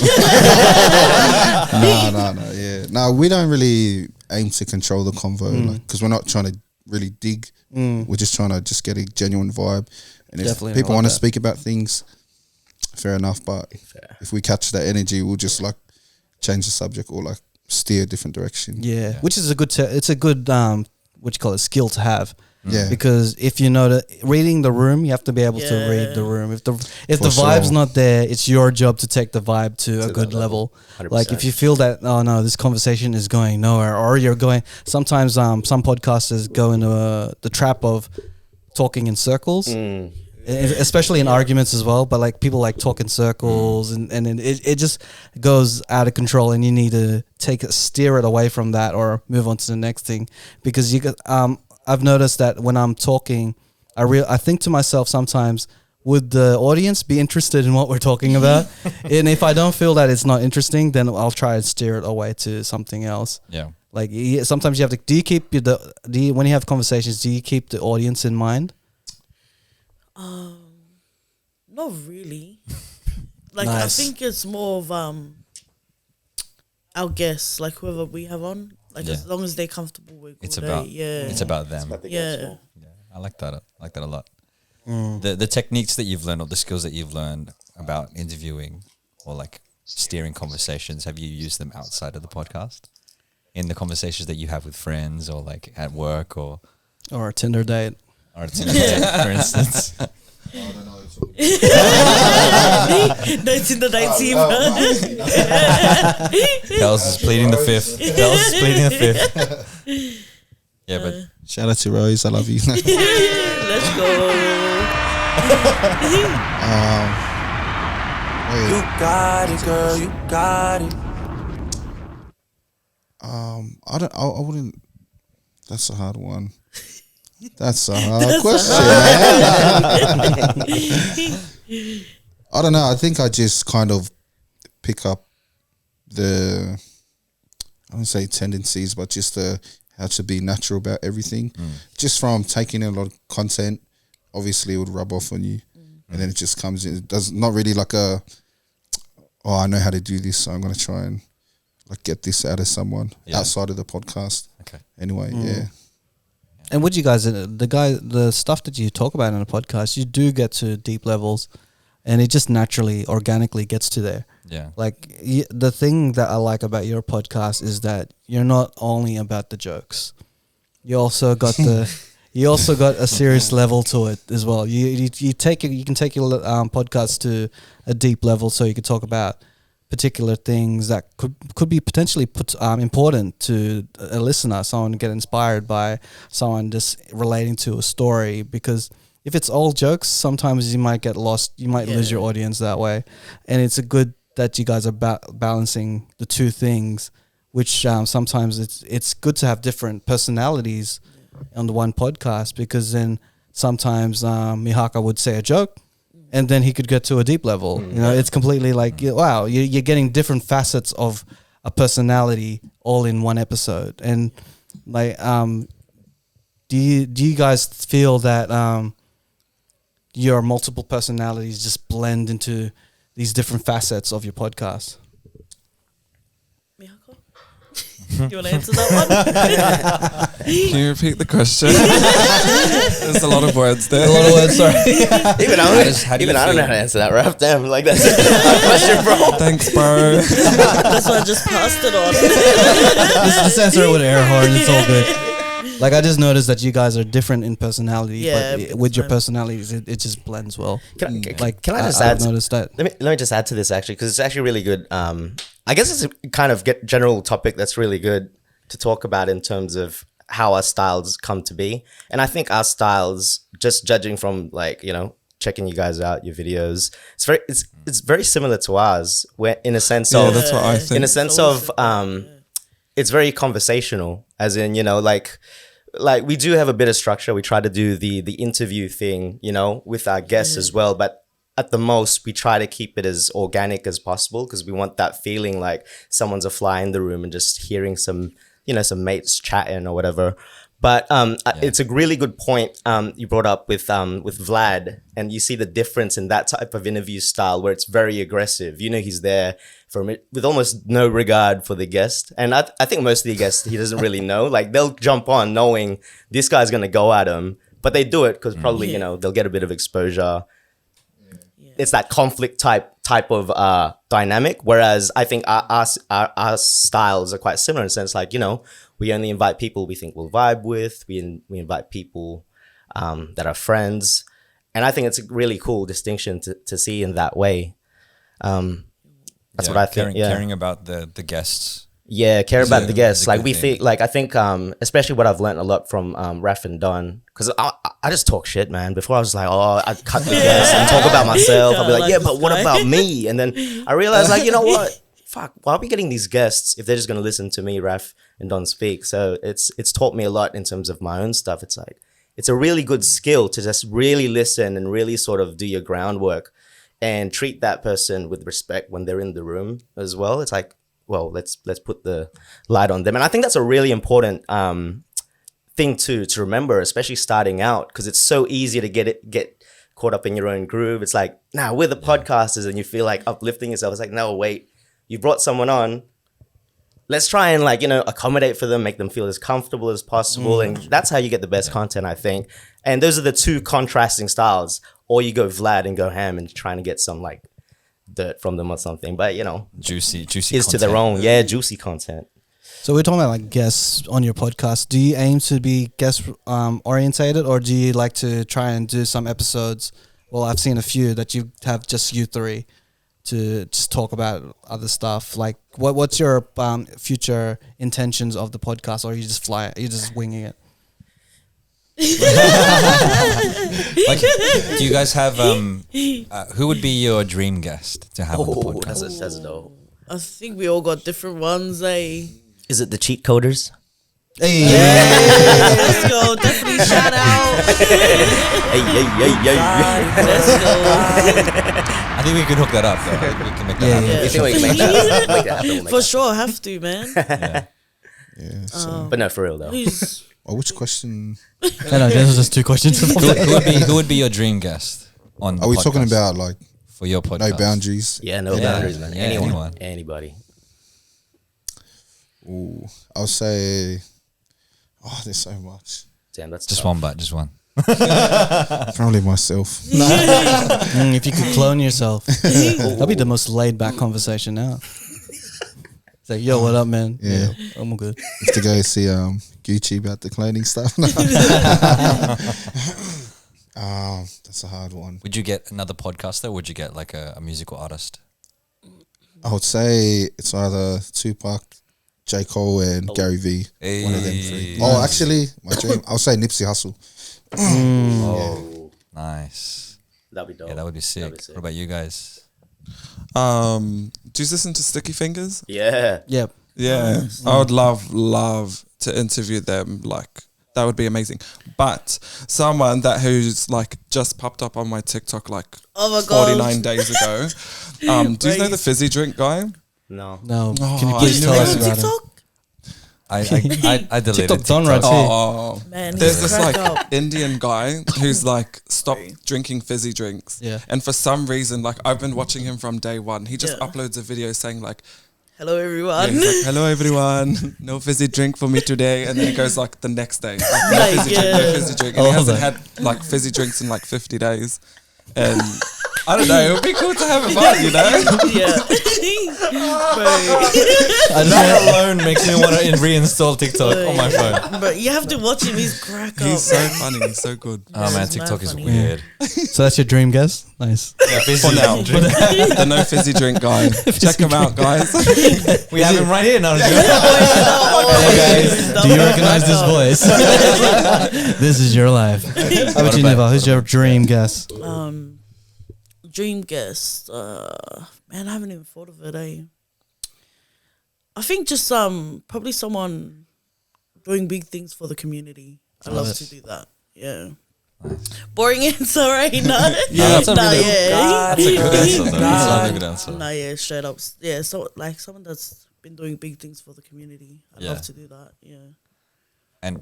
No, yeah. No, we don't really aim to control the convo, because we're not trying to really dig. We're just trying to just get a genuine vibe. And if Definitely, I people like want to that. speak about things, fair enough. But if we catch that energy, we'll just like change the subject or like steer a different direction. Yeah, which is a good. It's a good what you call it, skill to have. Yeah. Because if you know that reading the room, you have to be able to read the room. If the For vibe's sure. not there, it's your job to take the vibe to a that good level. 100%. Like if you feel that, oh no, this conversation is going nowhere, or you're going. Sometimes some podcasters go into the trap of talking in circles. Especially in arguments as well, but like people like talk in circles and then it just goes out of control, and you need to steer it away from that or move on to the next thing, because I've noticed that when I'm talking, I think to myself sometimes, would the audience be interested in what we're talking about? And if I don't feel that it's not interesting, then I'll try and steer it away to something else. Yeah. Like sometimes you have to. When you have conversations, do you keep the audience in mind? Not really. Like Nice. I think it's more of our guests, like whoever we have on. Like Yeah. as long as they're comfortable with It's all about day, yeah. it's about them. Yeah. I like that. I like that a lot. The techniques that you've learned or the skills that you've learned about interviewing or like steering conversations, have you used them outside of the podcast? In the conversations that you have with friends or like at work or Or a Tinder date? for instance? No, it's in the night team. Kels is pleading the fifth. Kels is pleading the fifth. Yeah, but Shout out to Rose, I love you. Let's go. You got it, girl, you got it. I wouldn't. That's a hard one. That's a hard question. I don't know. I think I just kind of pick up I wouldn't say tendencies, but just how to be natural about everything. Just from taking in a lot of content, obviously it would rub off on you, and then it just comes in. It does not really like I know how to do this, so I'm gonna try and like get this out of someone outside of the podcast. okay. Anyway, yeah. And would you guys, the stuff that you talk about in the podcast, you do get to deep levels, and it just naturally, organically gets to there. Yeah. Like the thing that I like about your podcast is that you're not only about the jokes. You also got a serious level to it as well. You can take your podcast to a deep level, so you can talk about particular things that could be potentially important to a listener, someone get inspired by someone just relating to a story, because if it's all jokes, sometimes you might get lost, you might lose your audience that way. And it's a good that you guys are balancing the two things, which sometimes it's good to have different personalities on the one podcast, because then sometimes Mihaka would say a joke, and then he could get to a deep level. You know, it's completely like, wow, you're getting different facets of a personality all in one episode. And like, do you guys feel that your multiple personalities just blend into these different facets of your podcast? Mihako? You want to answer that one? Can you repeat the question? There's a lot of words there. A lot of words, sorry. Even how do you I don't know feel? how to answer that, Raph. Damn, like that's a hard question, bro. Thanks, bro. That's why I just passed it on. Just answer it with air horn. It's all good. Like, I just noticed that you guys are different in personality, Yeah, but big with your time. personalities, it just blends well. Can I just I've add? noticed that. Let me just add to this actually, because it's actually really good. I guess it's a kind of general topic that's really good to talk about in terms of how our styles come to be. And I think our styles, just judging from like, checking you guys out, your videos, it's very similar to ours, where in a sense Yeah, of that's what I think. in a sense of it's very conversational, as in, like we do have a bit of structure. We try to do the interview thing, with our guests as well, but at the most we try to keep it as organic as possible, because we want that feeling like someone's a fly in the room and just hearing some some mates chatting or whatever. But it's a really good point you brought up with Vlad, and you see the difference in that type of interview style where it's very aggressive. You know, he's there with almost no regard for the guest, and I think most of the guests he doesn't really know. Like they'll jump on knowing this guy's gonna go at him, but they do it because probably you know they'll get a bit of exposure. It's that conflict type of dynamic. Whereas I think our styles are quite similar in the sense, like, you know, we only invite people we think we'll vibe with. We invite people that are friends, and I think it's a really cool distinction to see in that way. That's what I think. Caring about the guests. Yeah, care about the guests. Like good thing. I think, especially what I've learned a lot from Raf and Don, because I just talk shit, man. Before I was like, oh, I'd cut the guests and talk about myself. I'd be like, yeah, but what about me? And then I realized, like, you know what? Fuck, why are we getting these guests if they're just gonna listen to me, Raf and Don speak? So it's taught me a lot in terms of my own stuff. It's like it's a really good skill to just really listen and really sort of do your groundwork and treat that person with respect when they're in the room as well. It's like, well, let's put the light on them. And I think that's a really important thing to remember, especially starting out, because it's so easy to get caught up in your own groove. It's like, nah, we're the podcasters, and you feel like uplifting yourself. It's like, no, wait, you brought someone on. Let's try and, like, you know, accommodate for them, make them feel as comfortable as possible. And that's how you get the best content, I think. And those are the two contrasting styles. Or you go Vlad and go ham and trying to get some, like, dirt from them or something, but you know, juicy is content. to their own. Yeah, juicy content. So we're talking about like guests on your podcast. Do you aim to be guest orientated, or do you like to try and do some episodes? Well, I've seen a few that you have just you three to just talk about other stuff. Like, what's your future intentions of the podcast, or you just winging it? Like, do you guys have who would be your dream guest to have on the podcast? That's dope. I think we all got different ones, eh? Is it the Cheatcoders? Hey, Let's go. Definitely shout out. Hey. Let's go. I think we can hook that up, though. I think we can make that happen. Yeah. You think we can make that happen? We'll make For that sure, have to, man. Yeah. Yeah. So, happen. But no, for real though. Who's which question no, this was just two questions. Who would be your dream guest on the are we podcast talking about? Like for your podcast? no boundaries. Yeah, no Yeah. boundaries, man. Yeah, Anyone, anybody. Ooh, I'll say. Oh, there's so much. Damn, that's Just tough. one, but just one. Probably myself. If you could clone yourself, that'd be the most laid back conversation now. It's like, yo, what up, man? Yeah. I'm all good. If to go see Gucci about the cloning stuff. That's a hard one. Would you get another podcaster? Or would you get like a musical artist? I would say it's either Tupac, J. Cole, and Gary V. One of them three. Oh, actually, my dream. I'll say Nipsey Hussle. Oh, nice. That'd be dope. Yeah, that would be sick. That'd be sick. What about you guys? Do you listen to Sticky Fingers? Yeah. Yep. Yeah, I would love to interview them. Like, that would be amazing. But someone who's like just popped up on my TikTok like Oh my God. 49 days ago. Do you know the fizzy drink guy? No. No. Oh, Can you I please knew tell it. us on about it? TikTok? I deleted TikTok done TikTok. right here. Oh, Man, there's he's this cracked like up. Indian guy who's like stopped drinking fizzy drinks. Yeah. And for some reason, like I've been watching him from day one. He just Yeah. uploads a video saying like, Hello, everyone. he's like, hello everyone, no fizzy drink for me today. And then he goes like the next day, like, no Like, fizzy drink, yeah. no fizzy drink. And he Oh, hasn't that. had like fizzy drinks in like 50 days. And I don't know, it would be cool to have him on, you know? Yeah. That alone makes me want to reinstall TikTok on my phone. But you have to watch him. He's crack up. He's so funny, he's so good. Oh man, It's mad TikTok is funny. weird. So that's your dream guest? Nice. For now, the no fizzy drink guy. Check him out, guys. We have him right here now. Do you recognize this voice? This is your life. How about you, Neva? Who's your dream guest? Dream guest. Man, I haven't even thought of it. I think just probably someone doing big things for the community. I love to do that. Yeah. Boring answer, right? No. Yeah, that's a really yeah. That's a good answer. Though. That's a good answer. Nah, yeah, straight up. Yeah, so like someone that's been doing big things for the community. I'd Yeah. love to do that. Yeah. and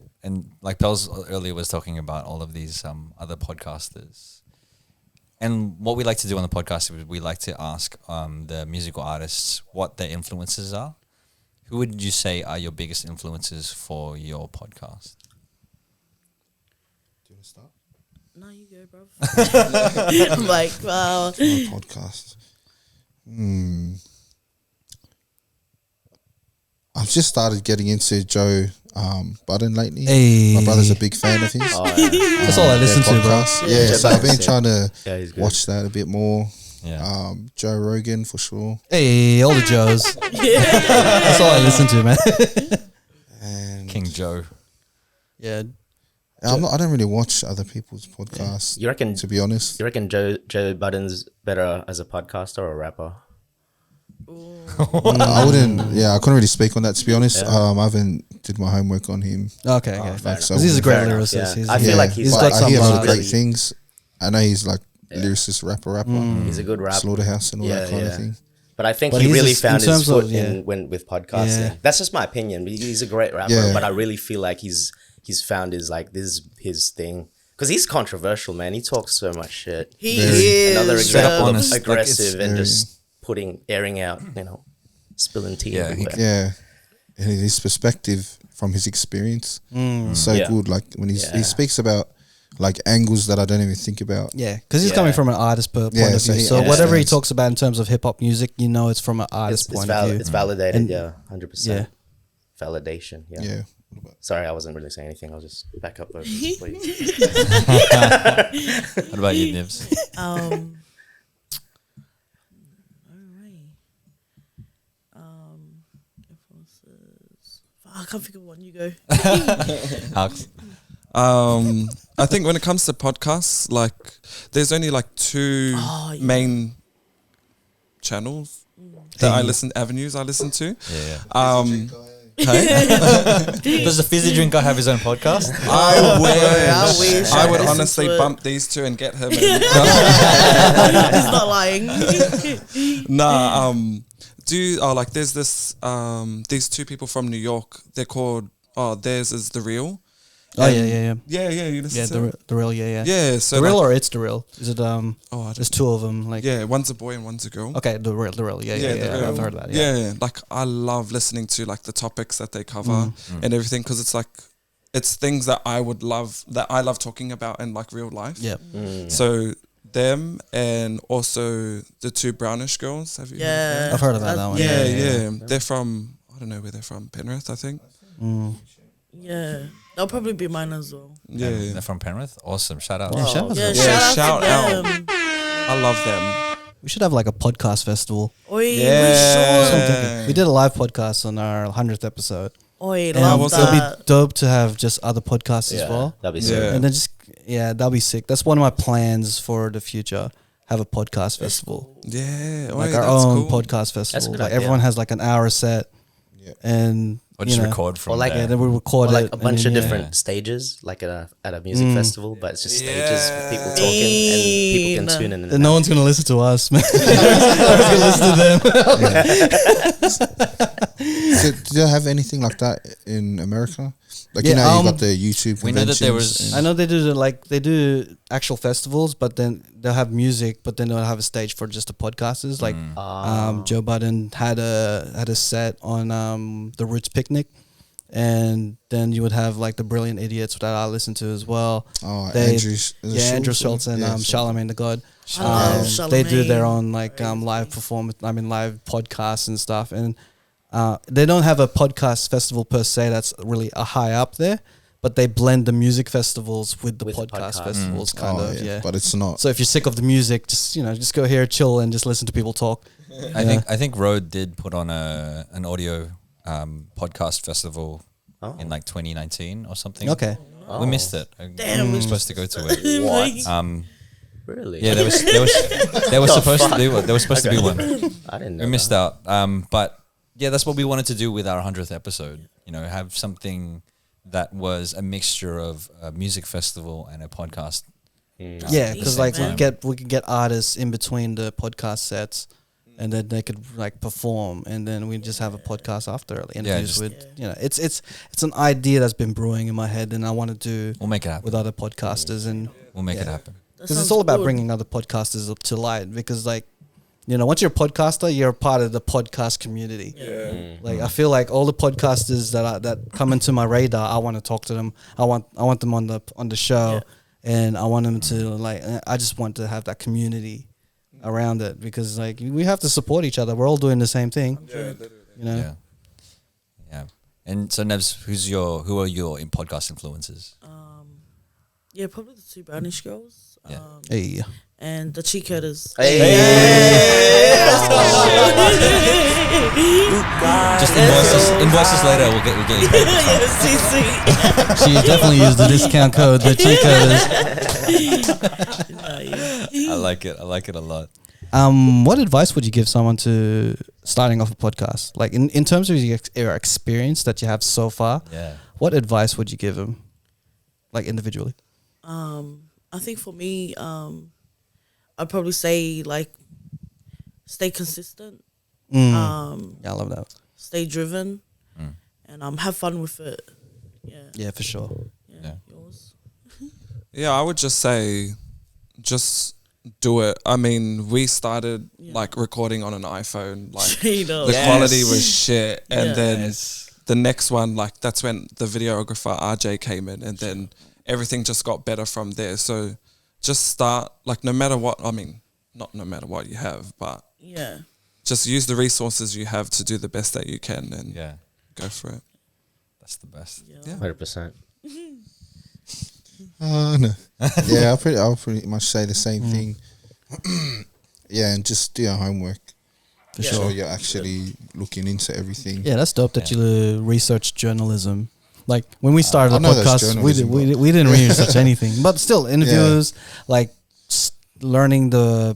like Pels earlier was talking about all of these other podcasters. And what we like to do on the podcast is we like to ask the musical artists what their influences are. Who would you say are your biggest influences for your podcast? Do you want to start? No, you go, bro. I'm like, wow. My podcast. I've just started getting into Joe Budden lately. Hey. My brother's a big fan of his. Oh, yeah. That's all I listen to, bro. Yeah, Joe so I've been Budden's, trying to Yeah, he's good. watch that a bit more. Yeah. Joe Rogan for sure. Hey, all the Joes. That's all I listen to, man. And King Joe. Yeah. I don't really watch other people's podcasts. You reckon? To be honest, You reckon Joe Budden's better as a podcaster or a rapper? I wouldn't. Yeah, I couldn't really speak on that. To be honest, I haven't did my homework on him. Okay, Oh, okay. fair Like, so Because he's a great Fair enough, lyricist. yeah. He's, I feel like he's but got I some hear bars. great things. I know he's like lyricist, rapper. He's a good rapper. Slaughterhouse and all that kind of thing. But I think But he he's really just- in found his terms foot of- in with podcasting. Yeah. That's just my opinion. He's a great rapper, Yeah. but I really feel like he's found his thing because he's controversial, man. He talks so much shit. He Very. is. Another Straight up example honest, of like, aggressive it's and very- just airing out, spilling tea. Yeah, he- everywhere. Yeah, and his perspective from his experience is so Yeah. good. Like when he Yeah. speaks about like angles that I don't even think about. Yeah, because he's Yeah. coming from an artist point Yeah, of so view. he So whatever he understands. talks about in terms of hip hop music, it's from an artist It's, point of view. it's validated. And- 100%. Validation. Yeah. Yeah, Sorry, I wasn't really saying anything. I'll just back up. Please. What about you, Nibs? Alright. Influences. I can't think of one. You go. Alex? I think when it comes to podcasts, like there's only like two Oh, yeah. main channels that I listen to. Yeah. Hey? Does the fizzy drinker have his own podcast? I wish. I wish I I would listened honestly to it. bump these two and get him. He's not lying. Nah. Like there's this these two people from New York. They're called theirs is The Real. Oh yeah, yeah, yeah. Yeah. You listen Yeah, to it? the real, yeah. Yeah. So The real like, or it's the real? Is it I don't There's two of them. Like yeah, one's a boy and one's a girl. okay, the real, yeah. The Real. I've heard of that. Yeah. Yeah, like I love listening to like the topics that they cover and everything because it's like it's things that I love talking about in like real life. Yeah. So them and also the two brownish girls. Have you? Yeah. I've heard about that one. Yeah, Yeah, yeah. They're from I don't know where they're from. Penrith, I think. Yeah. That'll probably be mine as well. Yeah, They're from Penrith? Awesome. Shout out. Yeah, shout out to Yeah, them. shout out to them. I love them. We should have like a podcast festival. Oi, Yeah. We did a live podcast on our 100th episode. Oi, And love was it'll that. be dope to have just other podcasts as Yeah, well. that'd be Yeah. sick. And then that'll be sick. That's one of my plans for the future. Have a podcast festival. Yeah, Like oi, our that's own cool. podcast a festival. good Like idea. everyone has like an hour set. Yeah. And Or just you know, record from Or like- Yeah, there. then we record Or like it. a and bunch then, of yeah. different stages, like at a music festival, but it's just stages with people talking and people can tune in. And no one's gonna listen to us, man. Everyone's gonna listen to them. So, do they have anything like that in America? Like Yeah, you got the YouTube. we know that there conventions was- I know they do actual festivals, but then they'll have music, but then they'll have a stage for just the podcasters. Like Joe Budden had a set on the Roots Picnic, and then you would have like the Brilliant Idiots that I listen to as well. Oh, They- Andrew. Andrew Schultz and Yeah, Charlemagne the God. I love They do their Charlemagne. own like live performance. Live podcasts and stuff, and they don't have a podcast festival per se that's really a high up there, but they blend the music festivals with the With the podcast podcast. festivals, kind of. Yeah. But it's not. So if you're sick of the music, just go here, chill, and just listen to people talk. I think Road did put on an audio podcast festival in like 2019 or something. Okay. We missed it. Damn. We were supposed to go to it. What? Really? Yeah, there was supposed to be one. There was supposed to be one. I didn't know. We missed out. But yeah, that's what we wanted to do with our 100th episode. Have something that was a mixture of a music festival and a podcast. Yeah, because Decent, like man. we can get artists in between the podcast sets, and then they could like perform, and then we just have a podcast after interviews just- with it's an idea that's been brewing in my head, and I want to do We'll make it happen. with other podcasters, and We'll make it Yeah. happen. because it's all about bringing other podcasters up to light. Because like, once you're a podcaster, you're a part of the podcast community. Like I feel like all the podcasters that come into my radar, I want to talk to them. I want them on the show, and I want them to like. I just want to have that community around it, because like we have to support each other. We're all doing the same thing. Yeah. Yeah. And so Nevs, who are your podcast influences? Yeah, probably the two Brownish girls. Yeah. Hey, And the Cheatcoders. Just invoice us later. We'll get you paid. she definitely used the discount code, the Cheatcoders. I like it. I like it a lot. What advice would you give someone to starting off a podcast? Like in terms of your experience that you have so far, Yeah. what advice would you give them, like individually? I think for me, I'd probably say like stay consistent, Yeah, I love that. stay driven, and have fun with it. Yeah. Yeah, for sure. Yeah. Yours. Yeah, I would just say, just do it. I mean, we started like recording on an iPhone. Like Straight up. the quality was shit, and Yeah. then the next one, like that's when the videographer RJ came in, and then everything just got better from there. So just start, like no matter what. I mean, not no matter what you have, but Yeah. just use the resources you have to do the best that you can, and Yeah. go for it. That's the best. 100%. No. Yeah, I'll pretty much say the same thing. Yeah, and just do your homework. For So sure. you're actually looking into everything. Yeah, that's dope that you research journalism. Like when we started I the know that's podcast, journalism, we didn't research anything, but still interviews, like learning the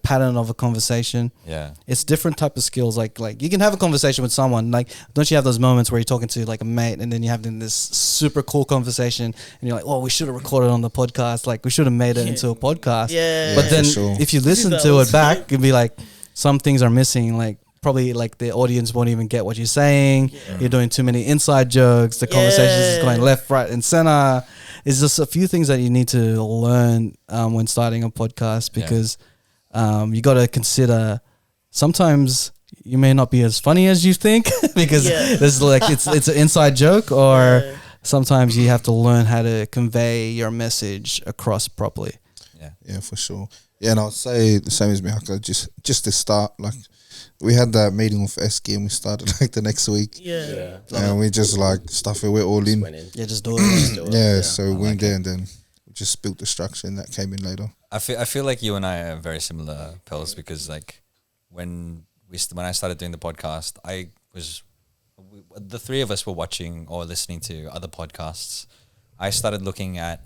pattern of a conversation. Yeah. It's different type of skills. Like you can have a conversation with someone. Like, don't you have those moments where you're talking to like a mate, and then you're having this super cool conversation, and you're like, "Oh, we should have recorded on the podcast. Like, we should have made it into a podcast." Yeah. But Yeah, then for sure. if you listen that to was- it back, you'd be like, some things are missing. Like probably like the audience won't even get what you're saying. You're doing too many inside jokes. The conversation is Yeah. going left, right, and center. It's just a few things that you need to learn when starting a podcast, because you got to consider sometimes you may not be as funny as you think because Yeah. there's like it's an inside joke, or Yeah. sometimes you have to learn how to convey your message across properly. Yeah, for sure. Yeah, and I'll say the same as Mihaka, just to start, like we had that meeting with Eski and we started like the next week. Yeah. And we just like stuff it, we're all in. Went in. Yeah, just do it. Yeah, so we went there and then we just built the structure and that came in later. I feel like you and I are very similar, Pels, because like when I started doing the podcast, the three of us were watching or listening to other podcasts. I started looking at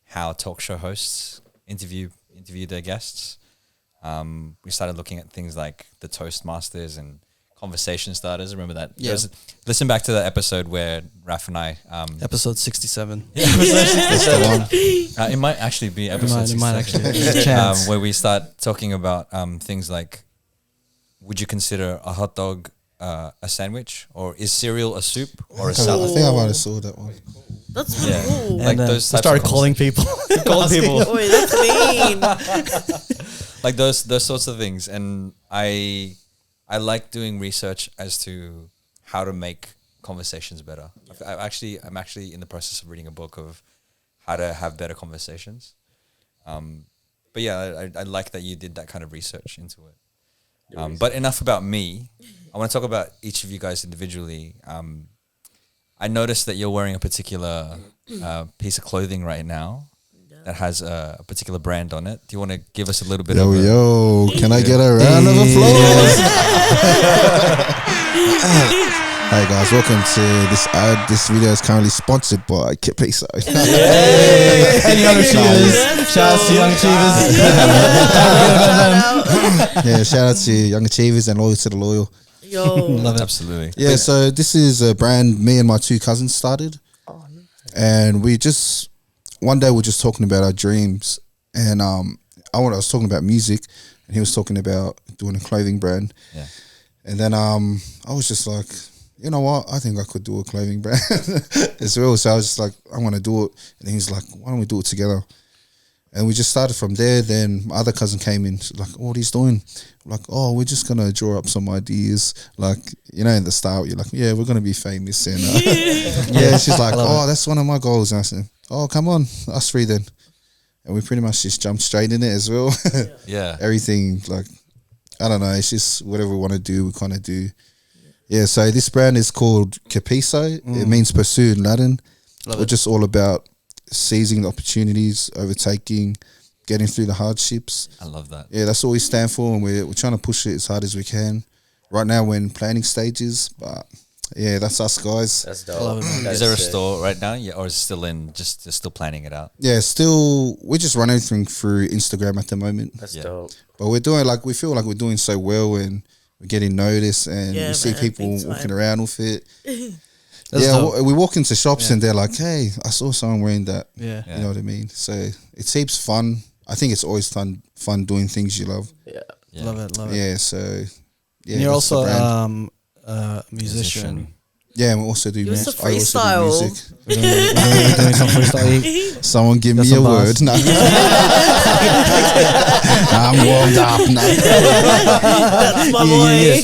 how talk show hosts interview their guests. We started looking at things like the Toastmasters and conversation starters. Remember that? Yeah. Listen back to the episode where Raf and I Episode 67. That's the one. it might actually be episode It might 67. actually. There's a chance. Where we start talking about things like, would you consider a hot dog a sandwich, or is cereal a soup or a I salad? think I might have saw that one. That's really Yeah. cool. Like And those we types started of calling people. Calling people. Oi, that's mean. Like those sorts of things, and I like doing research as to how to make conversations better. I'm actually in the process of reading a book of how to have better conversations. But yeah, I like that you did that kind of research into it. But enough about me. I want to talk about each of you guys individually. I noticed that you're wearing a particular piece of clothing right now that has a particular brand on it. Do you want to give us a little bit of Yo, can I get a round of applause? Hi guys, welcome to this ad. This video is currently sponsored by Kit Peso. Hey, Young Achievers. Shout out to Young Achievers. Yeah, shout out to Young Achievers and Loyal to the Loyal. Yo. Love it. Absolutely. Yeah, so this is a brand me and my two cousins started. And we one day we're just talking about our dreams. And I was talking about music. and he was talking about doing a clothing brand. Yeah. And then I was just like, you know what? I think I could do a clothing brand as well. So I was just like, I want to do it. And he's like, why don't we do it together? And we just started from there. Then my other cousin came in. She's like, oh, what he's doing? I'm like, oh, we're just going to draw up some ideas. Like, you know, in the start, you're like, yeah, we're going to be famous. And yeah, she's like, oh, that's one of my goals. And I said, oh, come on, us three then. And we pretty much just jumped straight in it as well. Yeah. Everything, like, I don't know, it's just whatever we want to do, we kind of do. Yeah, so this brand is called Capiso. It means pursue in Latin. We're just all about seizing the opportunities, overtaking, getting through the hardships. I love that. Yeah, that's what we stand for, and we're trying to push it as hard as we can. Right now we're in planning stages, but yeah, that's us guys. That's dope. Is there a store right now, or is it still in just still planning it out? Yeah, still, we just run everything through Instagram at the moment. That's dope. But we're doing, like, we feel like we're doing so well, and we're getting noticed, and Yeah, we see man, people big time. walking around with it. That's dope. We walk into shops and they're like, hey, I saw someone wearing that. Yeah. You know what I mean? So it seems fun. I think it's always fun doing things you love. Yeah. Yeah. Love it. Yeah, so yeah. And you're that's the also brand. a musician. Yeah, and we also do You're music. so freestyle. We're doing some freestyle. Someone give Got me a some word. bars. No. I'm warmed up. No. That's my boy.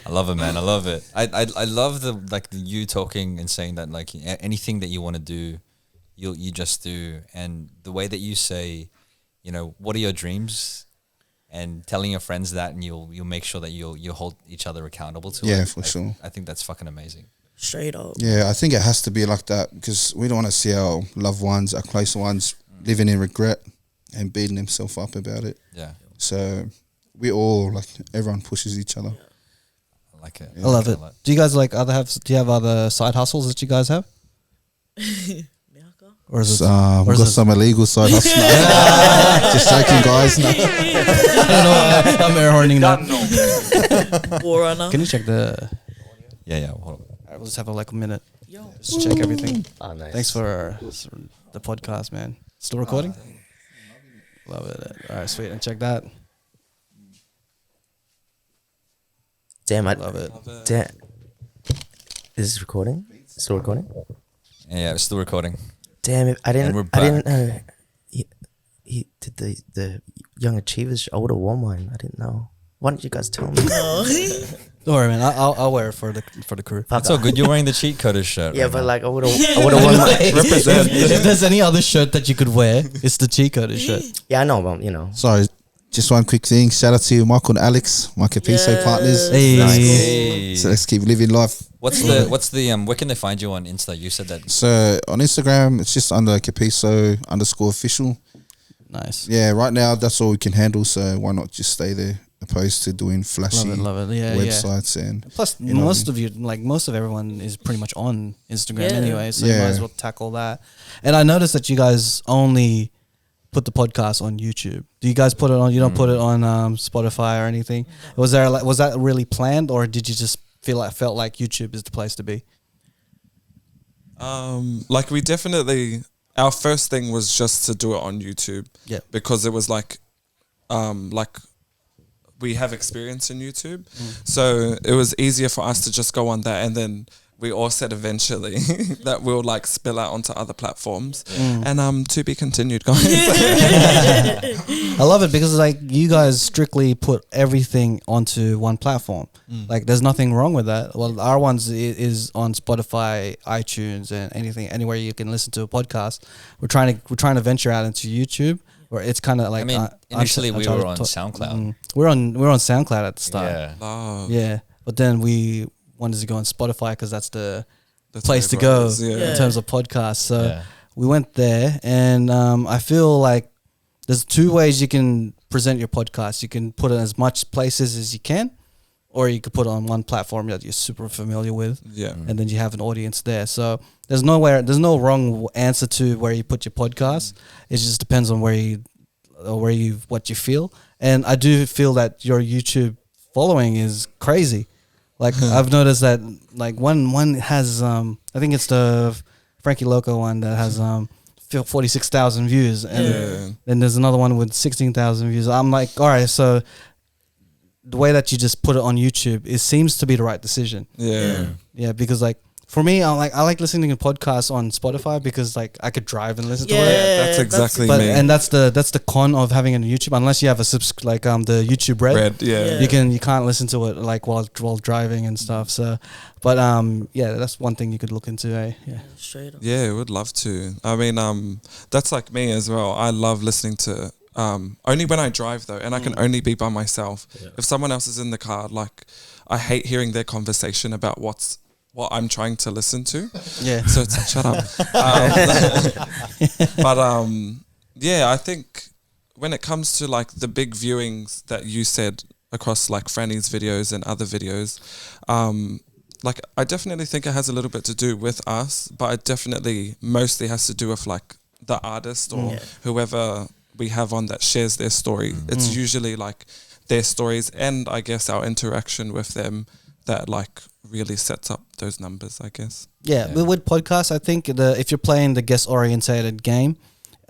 I love it, man. I love it. I love the you talking and saying that like anything that you want to do, you just do, and the way that you say, you know, what are your dreams, and telling your friends that, and you'll make sure that you'll hold each other accountable to it. Yeah, for sure. I think that's fucking amazing. Straight up. Yeah, I think it has to be like that because we don't want to see our loved ones, our close ones, living in regret and beating themselves up about it. Yeah, So we all, like, everyone pushes each other. I like it. I love it. a lot. Do you guys do you have other side hustles that you guys have? Or is it? We've is got it- some illegal side hustle. Just joking, guys. No. I'm air horning now. Warrunner. Can you check the? Yeah. Hold on. Alright, we'll just have like a minute. Yo. Just check everything. Oh, nice. Thanks for the podcast, man. Still recording? Love it. All right, sweet. And check that. Damn, I Love it. Damn. Is this recording? Still recording? Yeah, it's still recording. Damn it! I And we're didn't. I didn't know. He did the Young Achievers. I would have worn mine. I didn't know. Why didn't you guys tell me? Don't worry, man. I'll wear it for the crew. That's all good. You're wearing the Cheatcoders shirt. Yeah, right but now. like I would have worn my. If there's any other shirt that you could wear, it's the Cheatcoders shirt. Yeah, I know, but you know. Sorry, just one quick thing. Shout out to Michael and Alex, my Capiso partners. Hey. Hey. So let's keep living life. What's the where can they find you on Insta? You said that. So on Instagram, it's just under Capiso_official. Nice. Yeah, right now that's all we can handle. So why not just stay there, opposed to doing flashy Love it. Yeah, websites and Plus, you know most what of you, like most of everyone, is pretty much on Instagram Yeah. anyway. So you Yeah. might as well tackle that. And I noticed that you guys only put the podcast on YouTube. Do you guys put it on? You don't put it on Spotify or anything? Was that really planned, or did you just felt like YouTube is the place to be? Like we definitely, our first thing was just to do it on YouTube. Yeah. Because it was like we have experience in YouTube, so it was easier for us to just go on that, and then we all said eventually that we'll like spill out onto other platforms, and to be continued, guys. I love it because like you guys strictly put everything onto one platform. Like there's nothing wrong with that. Well, our ones is on Spotify, iTunes, and anywhere you can listen to a podcast. We're trying to venture out into YouTube, where it's kind of like. I mean, initially we were on SoundCloud. We're on SoundCloud at the start. Yeah. Oh, Yeah, but then we wanted to go on Spotify because that's the that's place to where go everyone is, yeah. in terms of podcasts. So Yeah. we went there, and I feel like there's two ways you can present your podcast. You can put it as much places as you can, or you could put it on one platform that you're super familiar with, Yeah. and then you have an audience there. So there's no wrong answer to where you put your podcast. It just depends on what you feel. And I do feel that your YouTube following is crazy. Like I've noticed that like one has I think it's the Frankie Loco one that has 46,000 views, and Yeah. then there's another one with 16,000 views. I'm like, all right, so the way that you just put it on YouTube, it seems to be the right decision. Yeah. Yeah, because like for me, I like listening to podcasts on Spotify because like I could drive and listen to it. Yeah, That's exactly But me. and that's the con of having it on YouTube. Unless you have a the YouTube Red, Yeah. you can't listen to it like while driving and stuff. So, but yeah, that's one thing you could look into. Yeah. Straight up. Yeah, would love to. I mean, that's like me as well. I love listening to only when I drive though, and I can only be by myself. If someone else is in the car, like I hate hearing their conversation about what I'm trying to listen to. Yeah. So it's shut up. But yeah, I think when it comes to like the big viewings that you said across like Franny's videos and other videos, like I definitely think it has a little bit to do with us, but it definitely mostly has to do with like the artist or whoever we have on that shares their story. It's usually like their stories and I guess our interaction with them that like really sets up those numbers, I guess. Yeah, but with podcasts, I think if you're playing the guest-orientated game,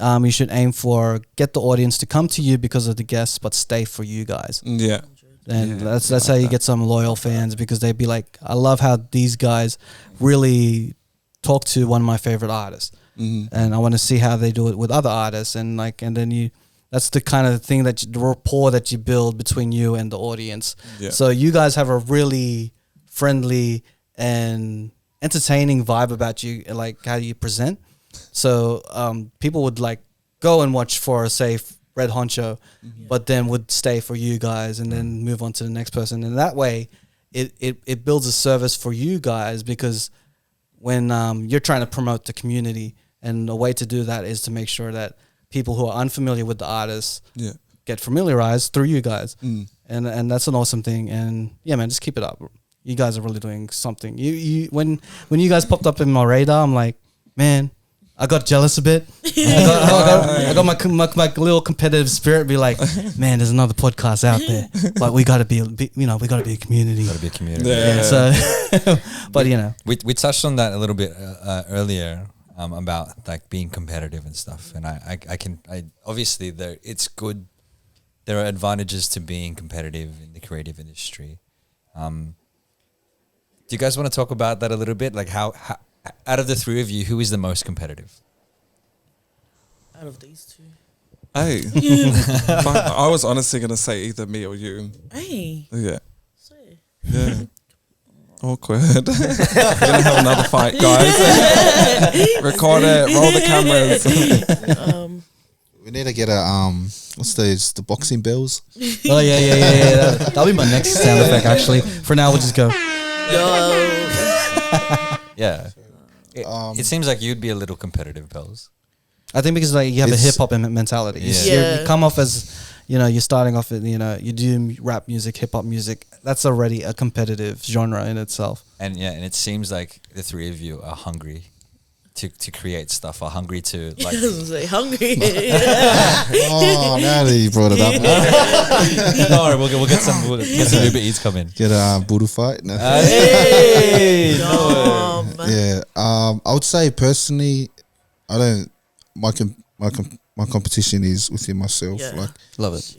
you should aim for get the audience to come to you because of the guests, but stay for you guys. Yeah. And that's how you get some loyal fans, because they'd be like, I love how these guys really talk to one of my favorite artists, and I want to see how they do it with other artists, and then that's the kind of thing the rapport that you build between you and the audience. Yeah. So you guys have a really friendly and entertaining vibe about you, like how you present. So people would like go and watch for, say, Red Honcho, but then would stay for you guys and then move on to the next person. And that way, it builds a service for you guys, because when you're trying to promote the community, and a way to do that is to make sure that people who are unfamiliar with the artists get familiarized through you guys. And that's an awesome thing. And yeah, man, just keep it up. You guys are really doing something. When you guys popped up in my radar, I'm like, man, I got jealous a bit. I got my little competitive spirit be like, man, there's another podcast out there. Like we gotta be we gotta be a community. Got to be a community. Yeah. So, but We touched on that a little bit earlier about like being competitive and stuff, and I obviously it's good. There are advantages to being competitive in the creative industry. Do you guys want to talk about that a little bit? Like how out of the three of you, who is the most competitive? Out of these two. Hey, I was honestly gonna say either me or you. Hey. Yeah. Say. Yeah. Awkward. We're gonna have another fight, guys. Record it. Roll the cameras. We need to get a what's those, the boxing bells? oh yeah. That'll be my next sound effect. Actually, for now we'll just go. Yeah. It seemes like you'd be a little competitive, Bells. I think because like you have a It's- hip hop mentality. Yeah. You come off as, you're starting off at, you do rap music, hip hop music. That's already a competitive genre in itself. And and it seems like the three of you are hungry to create stuff, are hungry to like. Say hungry. Oh, now that you brought it up. No, we'll get some Uber Eats coming. Get a Buddha fight. No. Hey, Yeah. I would say personally, I don't. My competition is within myself. Yeah. Love it.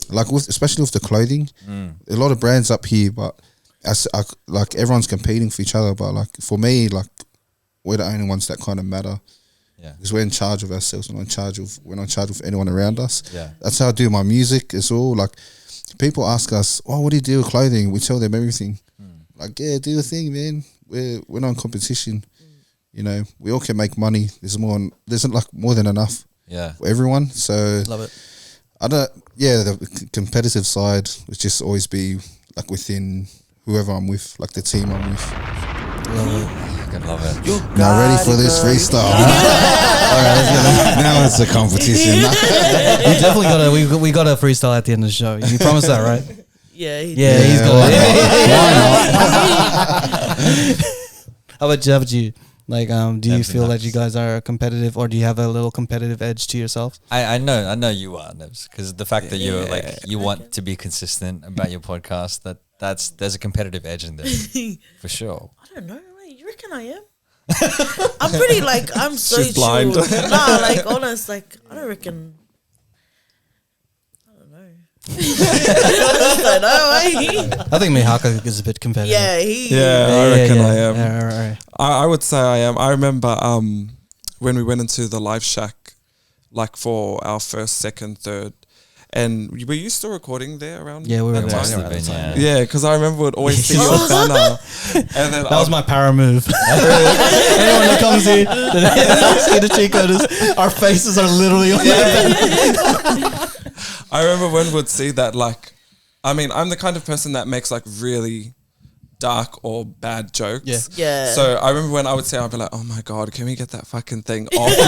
Especially with the clothing. A lot of brands up here, but like everyone's competing for each other. But like for me, like we're the only ones that kind of matter. Yeah. Because we're in charge of ourselves. We're not in charge of anyone around us. Yeah. That's how I do my music as well. Like people ask us, "Oh, what do you do with clothing?" We tell them everything. Like, yeah, do your thing, man. We're not in competition. We all can make money. There's like more than enough for everyone. So Love it. the competitive side would just always be like within whoever I'm with, like the team I'm with. I love it. Now ready for this freestyle? All right, let's go. Now it's a competition. We definitely we got a freestyle at the end of the show. You promised that, right? Yeah. He's got it. How about you? Like, do you feel that you guys are competitive, or do you have a little competitive edge to yourself? I know you are, Nibs, because the fact that you're like you want to be consistent about your podcast, there's a competitive edge in there for sure. I don't know. Wait, you reckon I am? I'm pretty like I'm so She's blind. chill. Nah, like honest, like I don't reckon. I don't know. I don't know. I think Mihaka is a bit competitive. Yeah, he. Yeah, I reckon I am. Yeah, right. I would say I am. I remember when we went into the live shack, like for our first, second, third, and were you still recording there around? Yeah, we were It there. must have around the been, time. yeah. Yeah, because I remember would always see your banner, and then That was my power move. Anyone that comes here, see the Cheatcoders, our faces are literally on the I remember when we'd see that, like, I mean, I'm the kind of person that makes like really dark or bad jokes. Yeah. Yeah. So I remember when I would say, I'd be like, oh my God, can we get that fucking thing off? Like,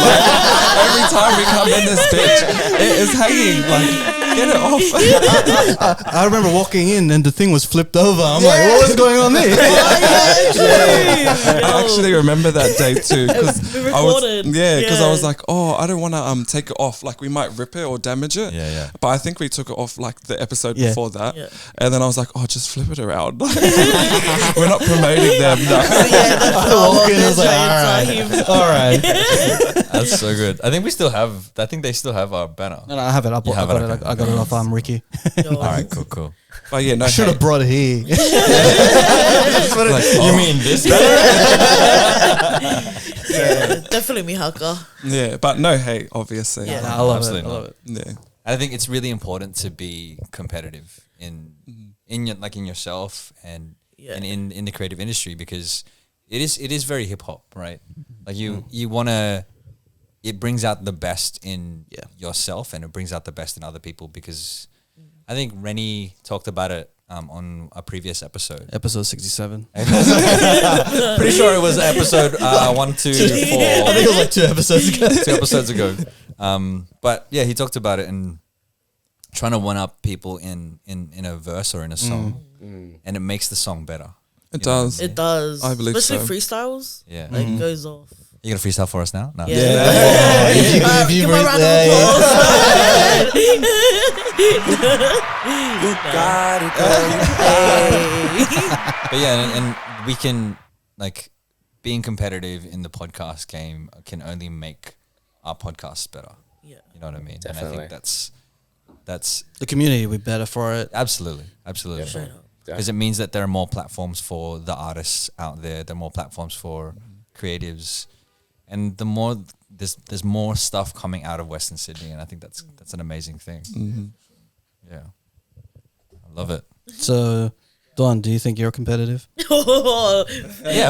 every time we come in this bitch, it is hanging. Like, get it off. I remember walking in and the thing was flipped over. I'm like, what was going on there? I actually remember that day too. Cause We I was, recorded. because I Yeah. was like, oh, I don't want to take it off. Like, we might rip it or damage it. Yeah, yeah. But I think we took it off like the episode Yeah. before that. Yeah. And then I was like, oh, just flip it around. We're not promoting them. No. I walk in and I was like, all right. That's so good. I think we still have. I think they still have our banner. No, I have it. I You have got it, it. okay. I got it off Ricky. All right, cool. But yeah, no. I should have brought it here. Like, you mean this banner? Definitely Mihaka. Yeah, but no hate, obviously. Yeah. I love Absolutely it. I love it. Yeah. I think it's really important to be competitive in your, like in yourself and Yeah. in the creative industry, because it is very hip hop, right? Like you wanna, it brings out the best in yourself and it brings out the best in other people, because I think Rennie talked about it on a previous episode. Episode 67. Pretty sure it was episode 1, 2, 4. I think it was like 2 episodes ago. 2 episodes ago. But yeah, he talked about it and trying to one up people in a verse or in a song, and it makes the song better. It You know what I does. mean? It does. I believe Especially so. freestyles. Yeah. Like goes off. You gonna freestyle for us now? No. Yeah. If you Give a re- round yeah, of applause. You got it, girl. But yeah, and we can, like, being competitive in the podcast game can only make our podcasts better. Yeah. You know what I mean? And I Definitely. think that's The community will be better for it. absolutely Straight up. because it means that there are more platforms for the artists out there. There are more platforms for creatives, and the more there's more stuff coming out of Western Sydney, and I think that's an amazing thing. Yeah, I love it. So, Don, do you think you're competitive? Yeah,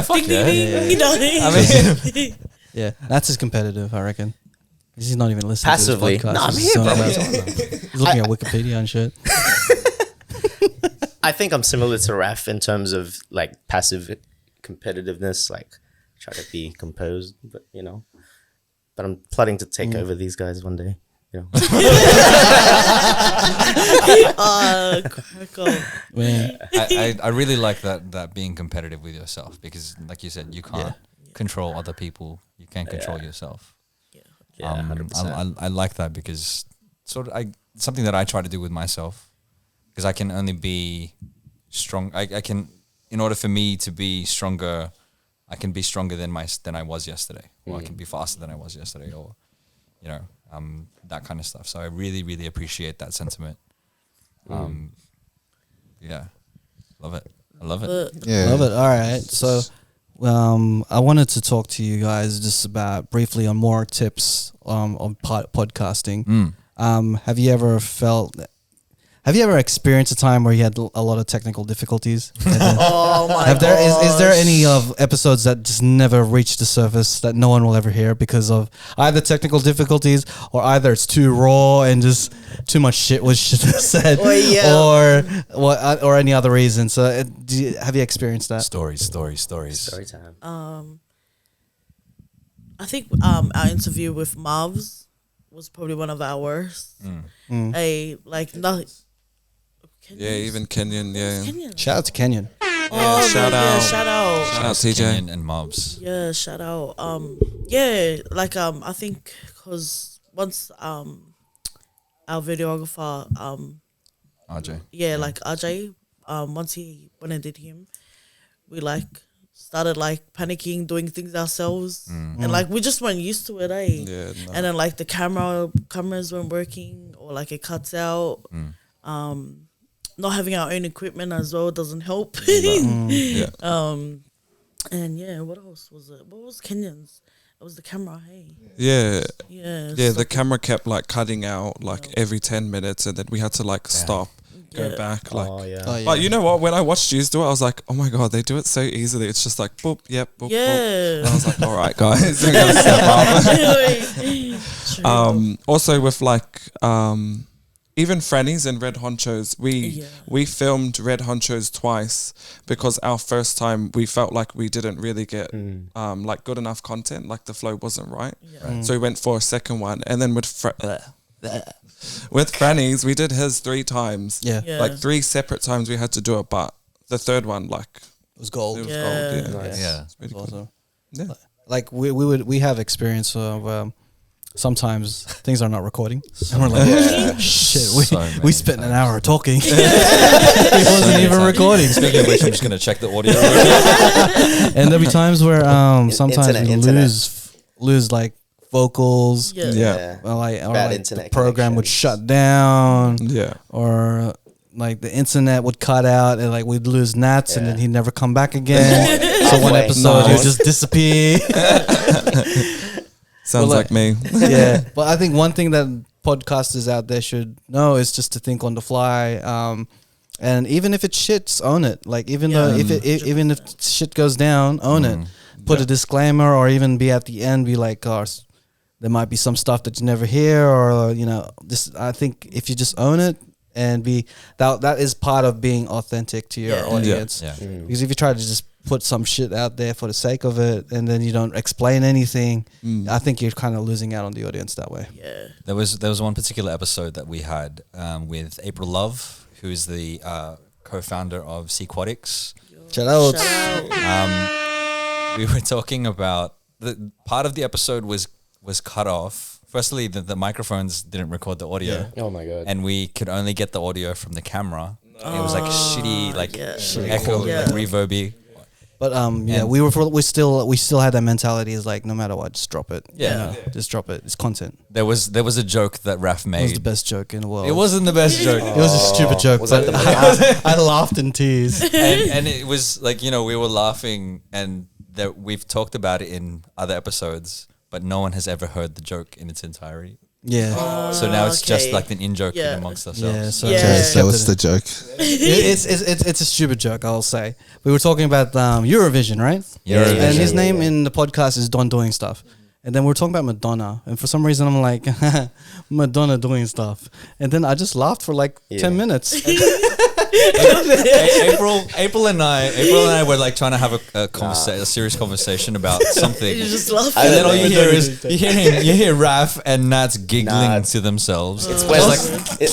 fuck yeah. I mean, Yeah, that's as competitive, I reckon. He's not even listening Passively. to this podcast. No, I'm He's here, just bro. He's looking at Wikipedia and shit. I think I'm similar to Raf in terms of like passive competitiveness, like try to be composed, but but I'm plotting to take over these guys one day. crack up. Man, I really like that being competitive with yourself, because, like you said, you can't control other people. You can't control yourself. Yeah, 100%. I like that, because something that I try to do with myself, because I can only be strong. I can, in order for me to be stronger, I can be stronger than I was yesterday, or I can be faster than I was yesterday, or that kind of stuff. So I really, really appreciate that sentiment. Yeah, love it. I love it. Yeah. love it. All right. So, I wanted to talk to you guys just about briefly on more tips on podcasting. Have you ever experienced a time where you had a lot of technical difficulties? Oh my god. Is there any of episodes that just never reach the surface that no one will ever hear because of either technical difficulties, or either it's too raw and just too much shit was said, or any other reason? So have you experienced that? Stories. Story time. I think our interview with Mavs was probably one of our worst. Nothing. Yeah, even Kenyan. Yeah. Kenyan. Shout out to Kenyon. Oh, shout yeah, out. shout out. Shout out TJ. Kenyan and Mobs. Yeah, shout out. I think because once our videographer RJ. like RJ, once he went and did him, we started like panicking, doing things ourselves, and like we just weren't used to it, eh? Yeah, no. And then like the cameras weren't working, or like it cuts out. Not having our own equipment as well doesn't help. Yeah. And yeah, what else was it? What was Kenyans? It was the camera, hey. Yeah. Yeah. Yeah, the stop it. camera kept like cutting out like every 10 minutes, and then we had to like stop, go Yeah. back. Like, Oh yeah. Oh, yeah. But you know what? When I watched you do it, I was like, oh my God, they do it so easily. It's just like, boop, yep, boop, boop. Yeah. And I was like, all right, guys, we gotta step up. Also with like, even Frannies and Red Honchos, we filmed Red Honchos twice because our first time we felt like we didn't really get like good enough content, like the flow wasn't right. So we went for a second one, and then with Frannies we did his 3 times. Yeah. Yeah. Like 3 separate times we had to do it, but the third one like It was gold. it was Yeah. gold. Yeah, Yeah. It's really It was good. awesome. Yeah. Like we have experience of sometimes things are not recording, and we're like, shit, So we many spent an times. hour talking. It wasn't even recording. Speaking of which, I'm just gonna check the audio. And there'll be times where sometimes Internet. we lose like vocals. Yeah. Yeah. Or like Bad the internet program would connections. shut down, Yeah. or like the internet would cut out, and like we'd lose Nats, and Yeah. then he'd never come back again. So one Halfway. episode No. he'd just disappear. Sounds Well, like me. Yeah, but I think one thing that podcasters out there should know is just to think on the fly. And even if it's shit, just own it. Like even though even if shit goes down, own it. Put a disclaimer, or even be at the end, be like, "Oh, there might be some stuff that you never hear," or this. I think if you just own it and be that is part of being authentic to your audience. Yeah. Because if you try to just put some shit out there for the sake of it, and then you don't explain anything, I think you're kind of losing out on the audience that way. Yeah. There was one particular episode that we had with April Love, who is the co-founder of Cheatcoders. Shout out. Shout out. We were talking about the part of the episode was cut off. Firstly, the microphones didn't record the audio, Oh my god. and we could only get the audio from the camera. It was like shitty, like yeah. echo, Yeah. like reverby. But yeah, And- we still had that mentality. Is like no matter what, just drop it. Yeah. Just drop it. It's content. There was a joke that Raf It was the made. best joke in the world. It wasn't the best joke. It was a stupid joke, Was but that I laughed in tears. and it was like, we were laughing, and that we've talked about it in other episodes, but no one has ever heard the joke in its entirety. Yeah. So now it's just okay. like an in-joke Yeah. in amongst ourselves. Yeah. So Yeah. Okay, just so kept what's it- the joke? it's a stupid joke. I'll say. We were talking about Eurovision, right? Eurovision. And his Yeah. name in the podcast is Don Doing Stuff. And then we're talking about Madonna. And for some reason, I'm like, Madonna doing stuff. And then I just laughed for like 10 minutes. April and I were like trying to have a serious conversation about something. You just laugh. And then all you I hear is you hear Raf and Nats giggling Nah. to themselves. It's It's when like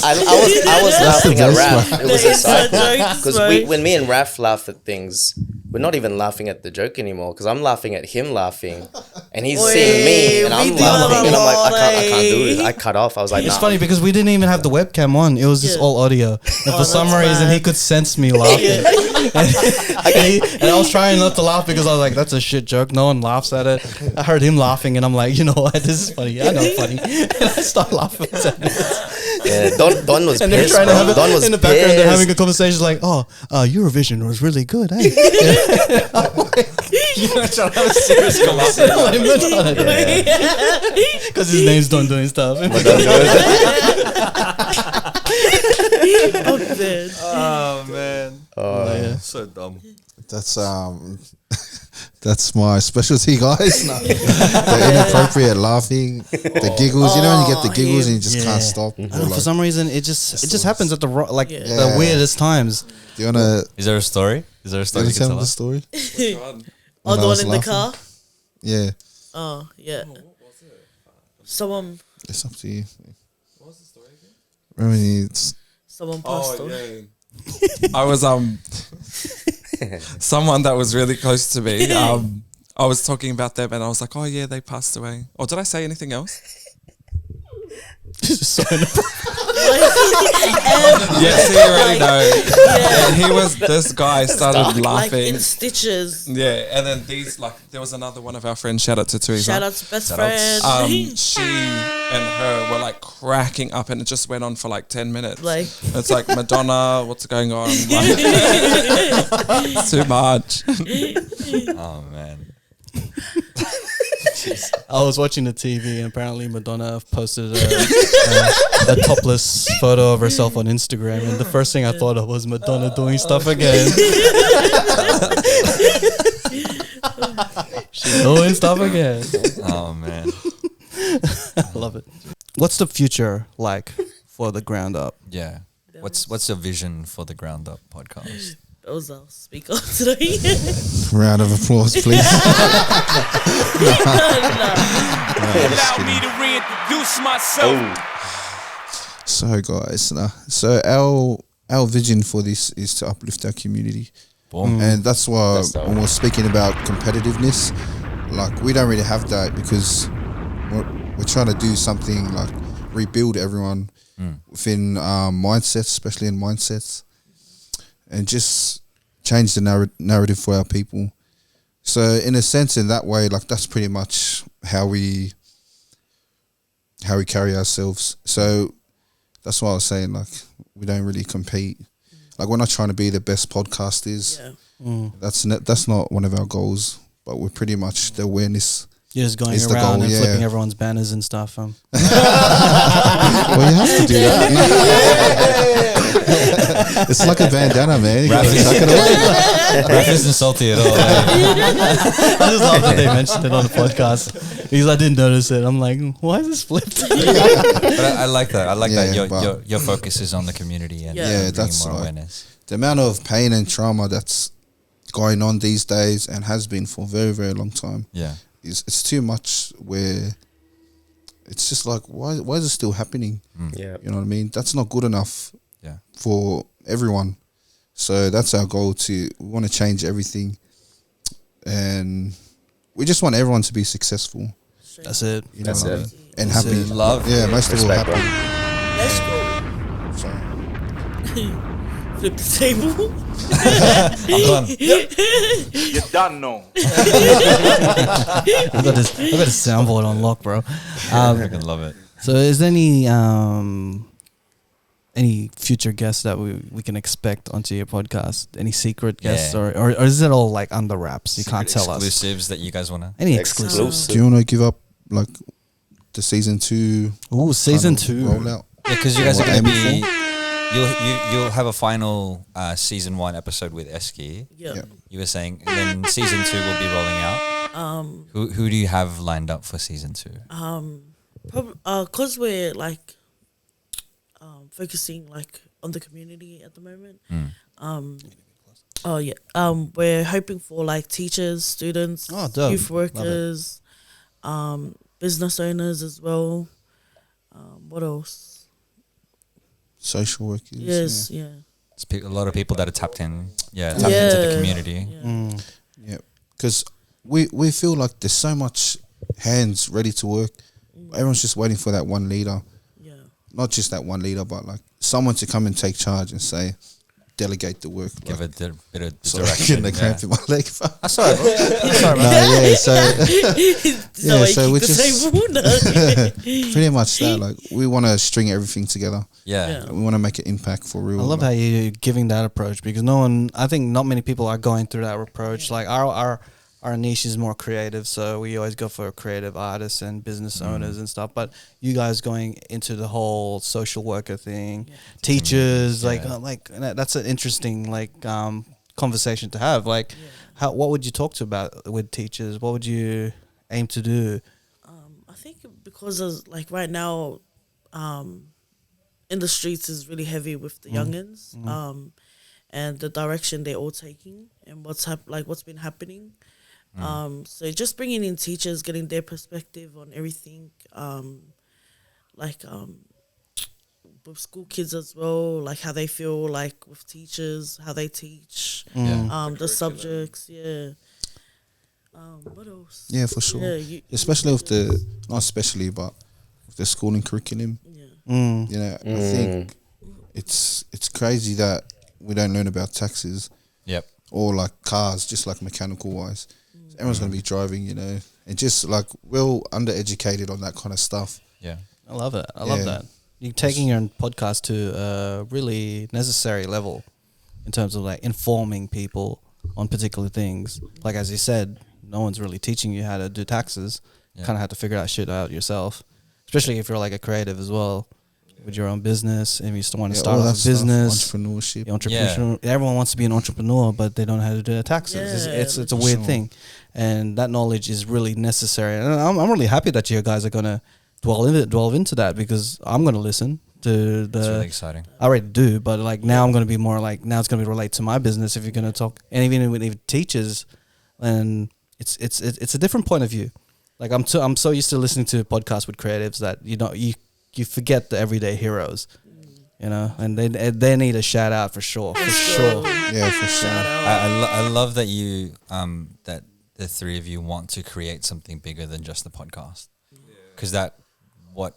I was laughing at best Raph. It was a Inside side jokes, because bro. when me and Raph laugh at things, we're not even laughing at the joke anymore because I'm laughing at him laughing, and he's seeing me and we I'm do that laughing, a and I'm like, lot, I can't do eh? this. I cut off. I was like, It's nah. funny because we didn't even have the webcam on. It was just Yeah. all audio. And for some that's reason, bad. he could sense me laughing. and I was trying not to laugh because I was like, that's a shit joke. No one laughs at it. I heard him laughing and I'm like, you know what? This is funny. I know it's funny. And I started laughing. Yeah, Don was And they're pissed. trying to Bro. have it Don was in the background. They're having a pissed. conversation like, oh, Eurovision was really good, eh? serious conversation. Because his name's Don Doing Stuff. Oh, man. Oh man, Yeah. so dumb. That's that's my specialty, guys. No. The inappropriate laughing, the giggles. You know when you get the giggles and you just can't stop. Or For like, some reason, it just happens at the Yeah. the weirdest times. do you wanna Is there a story? Is there a story you can tell tell them the us? story? Oh, When I the was one in the laughing? car? Yeah, Oh, yeah. Someone it's up to you. What was the story again? Remember someone passed on. I was someone that was really close to me. I was talking about them and I was like, oh yeah, they passed away. Or did I say anything else? So inappropriate. Yes, he already knows. Yeah. And this guy started Like laughing. in stitches. Yeah, and then there was another one of our friends, shout out to Teresa. Shout out to best friend. She and her were like cracking up, and it just went on for like 10 minutes. Like It's like, Madonna, what's going on? Like, it's too much. Oh man. I was watching the TV and apparently Madonna posted a topless photo of herself on Instagram, and the first thing I thought of was Madonna doing stuff again. She's doing stuff again. Oh man. I love it. What's the future like for the Ground Up? Yeah. What's your vision for the Ground Up podcast? that was our speaker today. Round of applause, please. Allow me to reintroduce myself. So guys, so our vision for this is to uplift our community. Boom. And that's why That's dope. when we're speaking about competitiveness, like we don't really have that because we're trying to do something like rebuild everyone within mindsets, especially in mindsets, and just change the narrative for our people. So in a sense, in that way, like that's pretty much how we carry ourselves. So that's why I was saying, like, we don't really compete. Like, we're not trying to be the best podcasters. Yeah. That's not one of our goals. But we're pretty much the awareness. You're just going It's the around goal, and yeah. flipping everyone's banners and stuff. Well, you have to do that. It's like a bandana, man. You gotta tuck it away. Raph isn't salty at all. I just love that they mentioned it on the podcast because I didn't notice it. I'm like, why is this flipped? But I like that. I like Yeah, that but- your focus is on the community and Yeah. Yeah, bringing that's more like- awareness. The amount of pain and trauma that's going on these days and has been for a very, very long time. Yeah. It's too much where it's just like, why is it still happening? Yeah. You know what I mean? That's not good enough Yeah. for everyone. So that's our goal we want to change everything. And we just want everyone to be successful. That's it. You That's know what I it. mean? And happy. Love. Yeah, most of all Respect, happy. Let's go. So, Flip the table. I'm done. You done know. I've got this soundboard on lock, bro. I freaking love it. So is there any future guests that we can expect onto your podcast? Any secret guests, Yeah. or is it all like under wraps? You can't tell us. Exclusives that you guys want to. Any exclusives? do you want to give up like the season 2 Ooh, season kind of 2. rollout? Yeah, because you guys are What going to aiming be. You'll have a final season 1 episode with Eski. Yeah. Yeah. You were saying, and then season 2 will be rolling out. Who do you have lined up for season 2? Probably because we're like focusing like on the community at the moment. We're hoping for like teachers, students, Oh, dope. youth Love it. workers, business owners as well. What else? Social workers. Yes, yeah. It's a lot of people that are tapped in. Yeah, Yeah. into the community. Yeah. Yeah, because we feel like there's so much hands ready to work. Everyone's just waiting for that one leader. Yeah. Not just that one leader, but like someone to come and take charge and say, delegate the work. Give like, it a bit of sorry, direction. getting a cramp in my leg. That's all right, bro. That's all right, No, yeah, so So, so we we the just- table. No. pretty much that. Like we want to string everything together. Yeah. We want to make an impact for real. I love how you're giving that approach because I think not many people are going through that approach. Like our niche is more creative, so we always go for creative artists and business owners and stuff. But you guys going into the whole social worker thing, teachers, like that's an interesting conversation to have. Like, what would you talk to about with teachers? What would you aim to do? I think because of, like right now, in the streets is really heavy with the youngins, and the direction they're all taking and what's been happening. So just bringing in teachers, getting their perspective on everything, with school kids as well, like how they feel like with teachers, how they teach, the subjects, what else? Yeah, for sure. Yeah, Especially with not especially, but with the schooling curriculum. Yeah. You know, I think it's crazy that we don't learn about taxes Yep. or like cars, just like mechanical wise. Everyone's going to be driving, you know, and just like we're undereducated on that kind of stuff. Yeah. I love it. I love Yeah. that. You're taking your podcast to a really necessary level in terms of like informing people on particular things. Like as you said, no one's really teaching you how to do taxes. Yeah. Kind of have to figure that shit out yourself, especially if you're like a creative as well with your own business and you still want to start all off that a stuff, business. entrepreneurship. The entrepreneur, everyone wants to be an entrepreneur, but they don't know how to do their taxes. Yeah, It's a weird sure. thing, and that knowledge is really necessary. And I'm really happy that you guys are gonna delve into that because I'm gonna listen to It's really the. exciting. I already do, but like now I'm gonna be more like now it's gonna be relate to my business if you're gonna talk, and even with teachers, and it's a different point of view. Like I'm so used to listening to podcasts with creatives that you forget the everyday heroes. You know, and they need a shout out for sure, Yeah, for sure. I love that you that the three of you want to create something bigger than just the podcast, because that what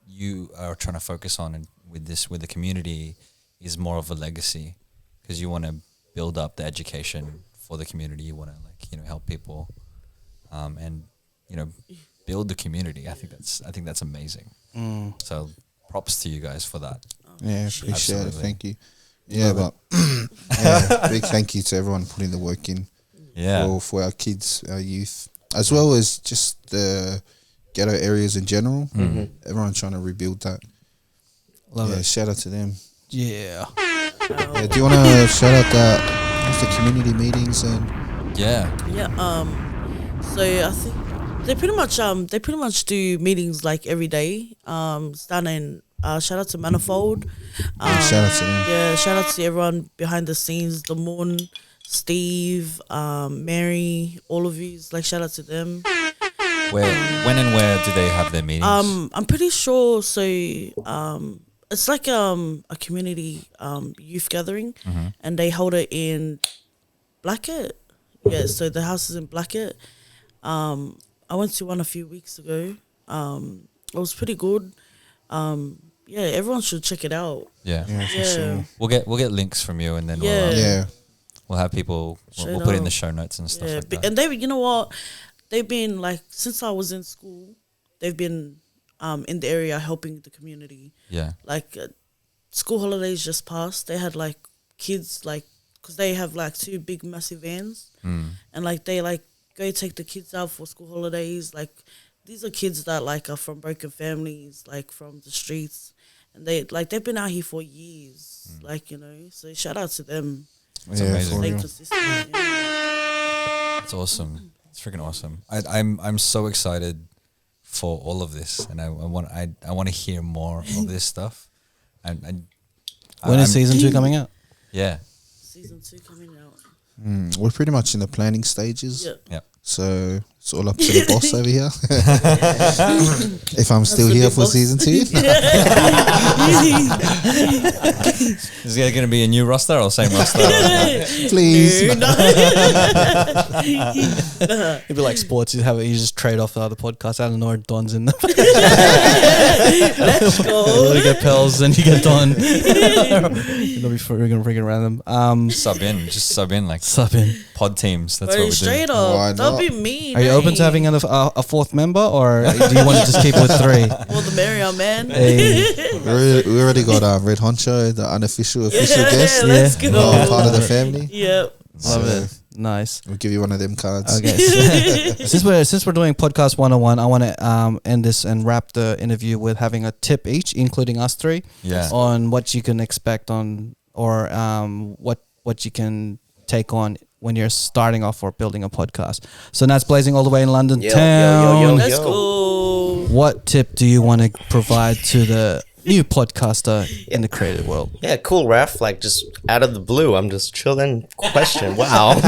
you are trying to focus on and with the community is more of a legacy, because you want to build up the education for the community. You want to help people, and build the community. I think that's amazing. So props to you guys for that. Yeah, appreciate it. Absolutely. Thank you. Yeah, but yeah, big thank you to everyone putting the work in Yeah. for our kids, our youth, as well as just the ghetto areas in general. Everyone trying to rebuild that. Love Yeah, it. shout out to them. Yeah. Yeah, do you want to shout out the community meetings and Yeah. Yeah. So I think they pretty much do meetings like every day. Starting. Shout out to Manifold. shout out to them? Yeah, shout out to everyone behind the scenes, the Moon, Steve, Mary, all of you. Like shout out to them. When and where do they have their meetings? I'm pretty sure. So it's like a community youth gathering, and they hold it in Blackett. Yeah, so the house is in Blackett. I went to one a few weeks ago. It was pretty good. Yeah, everyone should check it out. Yeah. Yeah, for Yeah. sure. We'll get links from you, and then Yeah. Yeah, we'll have people. Straight We'll put it in up. the show notes and stuff Yeah, like that. and they, you know what, they've been like since I was in school, they've been in the area helping the community. Yeah. Like school holidays just passed, they had like kids like because they have like 2 big massive vans, and like they like go take the kids out for school holidays. Like these are kids that like are from broken families, like from the streets, and they've been out here for years. Like so shout out to them. It's yeah, amazing. for Stay real. consistent. Yeah. It's awesome. It's freaking awesome. I'm so excited for all of this, and I want to hear more of this stuff. And When is season 2 coming out? Yeah. Season 2 coming out. We're pretty much in the planning stages. Yeah. Yeah. So it's all up to the boss over here. If I'm still the here big for boss. season 2. Is there going to be a new roster or same roster? Please. It'd be like sports. You just trade off the other podcasts. I don't know where Don's in them. Let's go. You get Pels, then you get Don. It'll be freaking random. Sub in like Sub in. pod teams. That's Bro, what we do. straight Why up. That'll not? be me. Are you open to having a 4th member, or do you want to just keep it with 3? More the merrier, man. Hey. We already got Red Honcho, the unofficial official guest. Let's Yeah. go. Part of the family. Yep. Love So, it. Nice. We'll give you one of them cards. Okay. since we're doing podcast 101, I want to end this and wrap the interview with having a tip each, including us 3, Yeah. on what you can expect on or what you can take on when you're starting off or building a podcast. So that's Blazing all the way in London town. Let's go. What tip do you want to provide to the new podcaster in the creative world? Yeah, cool, Raf. Like just out of the blue, I'm just chilling. Question, wow.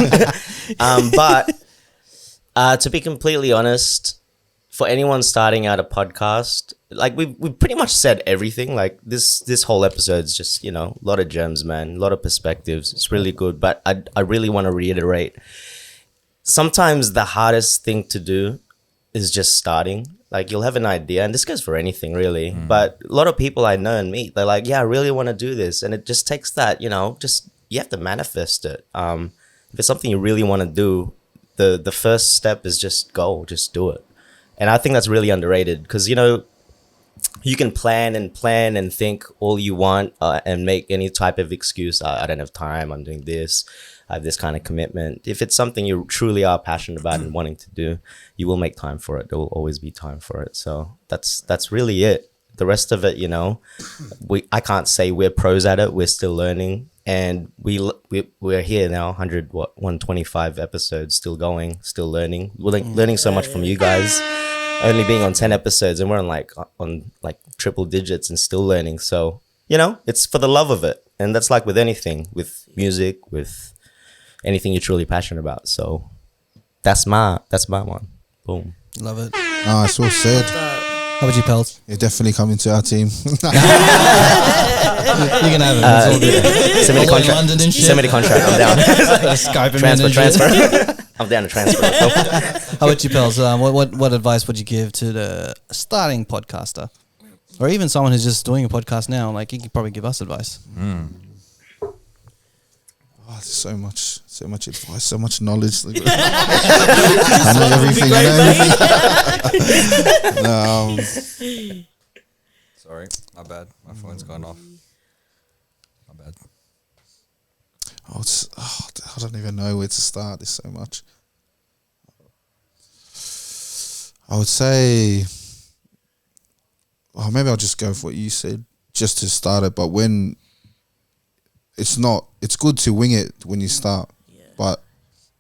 But to be completely honest, for anyone starting out a podcast, like we pretty much said everything. Like this whole episode's just a lot of gems, man. A lot of perspectives. It's really good. But I really want to reiterate. Sometimes the hardest thing to do is just starting, like you'll have an idea, and this goes for anything really. But a lot of people I know and meet, they're like, yeah, I really want to do this, and it just takes that, just you have to manifest it. If it's something you really want to do, the first step is just do it. And I think that's really underrated because you can plan and think all you want and make any type of excuse. I don't have time. I'm doing this. I have this kind of commitment. If it's something you truly are passionate about and wanting to do, you will make time for it. There will always be time for it. So that's really it. The rest of it, I can't say we're pros at it. We're still learning, and we're here now. 125 episodes, still going, still learning. We're learning so much from you guys. Only being on 10 episodes, and we're on triple digits and still learning. So it's for the love of it, and that's like with anything, with music, with anything you're truly passionate about. So that's my one. Boom. Love it. Nice, well said. How about you, Pels? You're definitely coming to our team. You can have it. It's all good. Send me the All in contract. London and shit. Send me the contract. I'm down. Skype him in and shit. transfer. I'm down to transfer. How about you, Pels? What advice would you give to the starting podcaster, or even someone who's just doing a podcast now? Like, you could probably give us advice. Oh, there's so much advice, so much knowledge. I know everything. Sorry, my bad. My phone's gone off. My bad. I don't even know where to start. There's so much. I would say, maybe I'll just go for what you said, just to start it. But when it's good to wing it when you start, but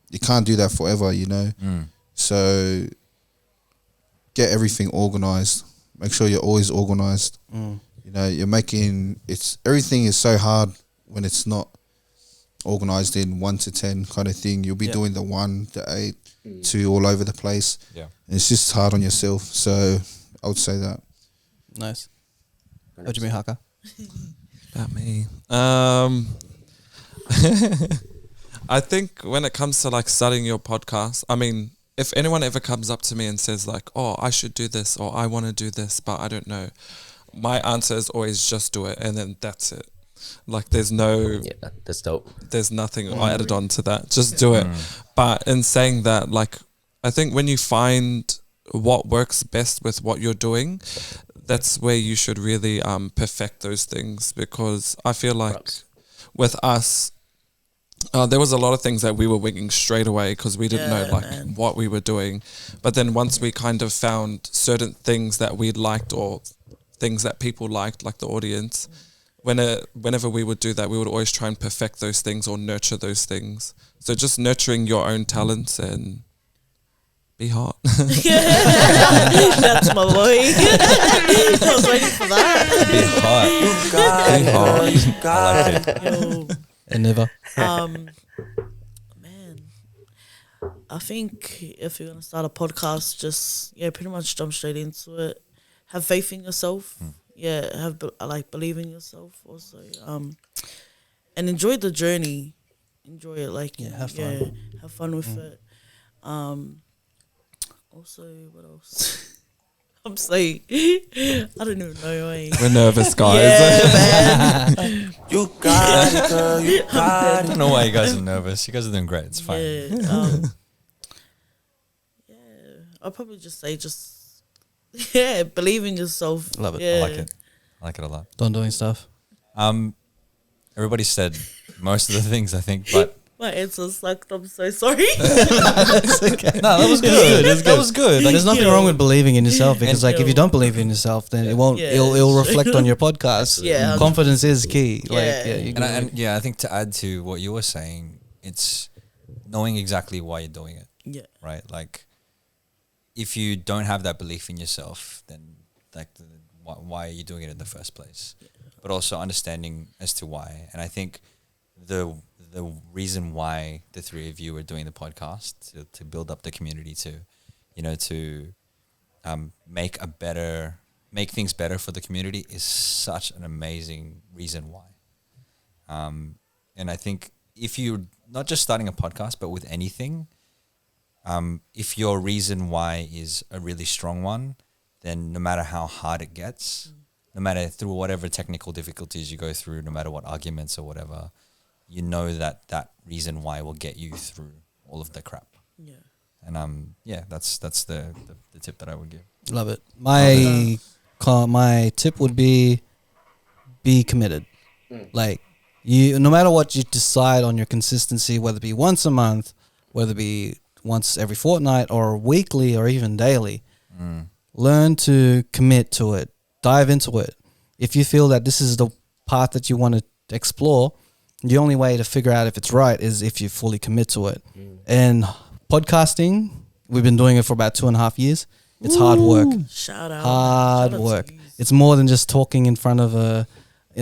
you can't do that forever, So get everything organized. Make sure you're always organized. You're making everything is so hard when it's not organized in 1 to 10 kind of thing. You'll be doing the 1, the 8, 2 all over the place. Yeah, and it's just hard on yourself. So I would say that. Nice. What do you mean, Haka? About me. I think when it comes to starting your podcast, I mean, if anyone ever comes up to me and says I should do this, or I want to do this, but I don't know, my answer is always just do it, and then that's it. There's no... Yeah, that's dope. There's nothing added on to that. Just do it. But in saying that, I think when you find what works best with what you're doing, that's where you should really perfect those things, because I feel like with us, there was a lot of things that we were winging straight away because we didn't know what we were doing. But then once we kind of found certain things that we liked, or things that people liked, like the audience, whenever we would do that, we would always try and perfect those things or nurture those things. So just nurturing your own talents and be hot. That's my boy. I was waiting for that. Be hot. I like it. And never. Man, I think if you're gonna start a podcast, just pretty much jump straight into it. Have faith in yourself. Believe in yourself also. And enjoy the journey. Enjoy it. Have fun. Have fun with it. Also, what else? I'm saying, I don't even know. We're nervous, guys. Yeah, man. You got it, girl. You got I it. don't know why you guys are nervous. You guys are doing great. It's fine. I'll probably just say, believe in yourself. Love it. I like it. I like it a lot. Don't doing stuff. Everybody said most of the things, I think, but My answer sucked. I'm so sorry. It's okay. no, that was good. That was good. There's nothing wrong with believing in yourself, because if you don't believe in yourself, then it won't. Yeah, it'll reflect on your podcast. Yeah. Confidence is key. I think to add to what you were saying, it's knowing exactly why you're doing it. Yeah. Right. If you don't have that belief in yourself, then why are you doing it in the first place? Yeah. But also understanding as to why. And I think the reason why the three of you are doing the podcast to build up the community, to make things better for the community is such an amazing reason why. And I think if you're not just starting a podcast, but with anything, if your reason why is a really strong one, then no matter how hard it gets, no matter through whatever technical difficulties you go through, no matter what arguments or whatever, you know that that reason why will get you through all of the crap. Yeah. And that's the tip that I would give. Love it. My tip would be committed. Like you, no matter what you decide on your consistency, whether it be once a month, whether it be once every fortnight or weekly or even daily, learn to commit to it. Dive into it. If you feel that this is the path that you want to explore, the only way to figure out if it's right is if you fully commit to it. And podcasting, we've been doing it for about 2.5 years. It's hard work. Shout out. Hard Shout out work. to you. It's more than just talking in front of a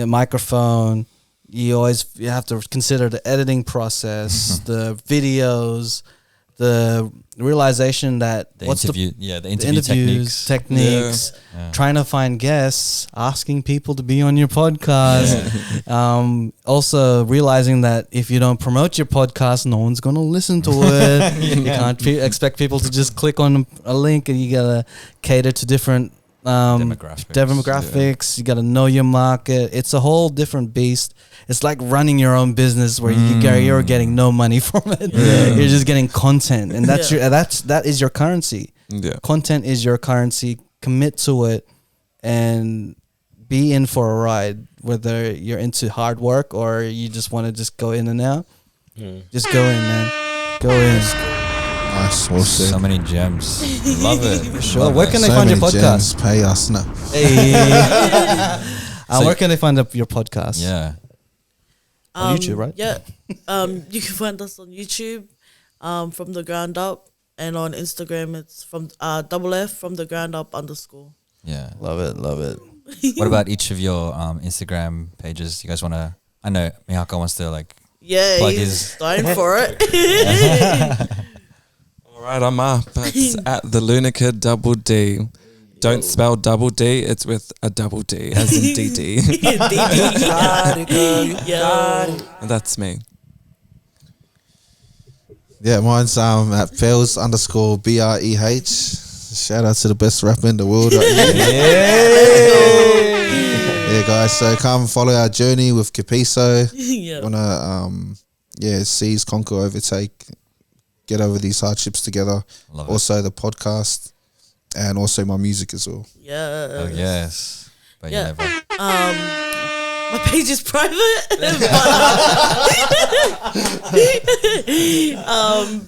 microphone. You have to consider the editing process, the videos, the realization that The interview interviews, techniques, Yeah. trying to find guests, asking people to be on your podcast. Also realizing that if you don't promote your podcast, no one's going to listen to it. You can't expect people to just click on a link, and you got to cater to different demographics. You got to know your market. It's a whole different beast. It's like running your own business where you're getting no money from it. You're just getting content, and that's that is your currency. Yeah. Content is your currency. Commit to it and be in for a ride, whether you're into hard work or you just want to just go in and out. Just go in, man. Go in. Nice. Well said. So many gems. Love it. Sure. Where can they So find your many podcast? gems. Pay us now. Hey. So- Where can they find your podcast? Yeah. On YouTube, right? Yeah. You can find us on YouTube, from the ground up, and on Instagram it's from @F from the ground up _ Yeah. Love it. Love it. What about each of your Instagram pages? You guys want to? I know Mihaka wants to like. Yeah, Plug he's his- dying for it. All right, I'm up. It's at the Lunica Double D. Don't spell double D. It's with a double D, as in DD. Yeah. And that's me. Yeah, mine's at Pels _BREH. Shout out to the best rapper in the world right here. Yeah, guys. So come follow our journey with Capiso. Yeah. Wanna seize, conquer, overtake, get over these hardships together. Love it. Also the podcast and also my music as well. Yeah. Oh yes. But Yeah. yeah. My page is private.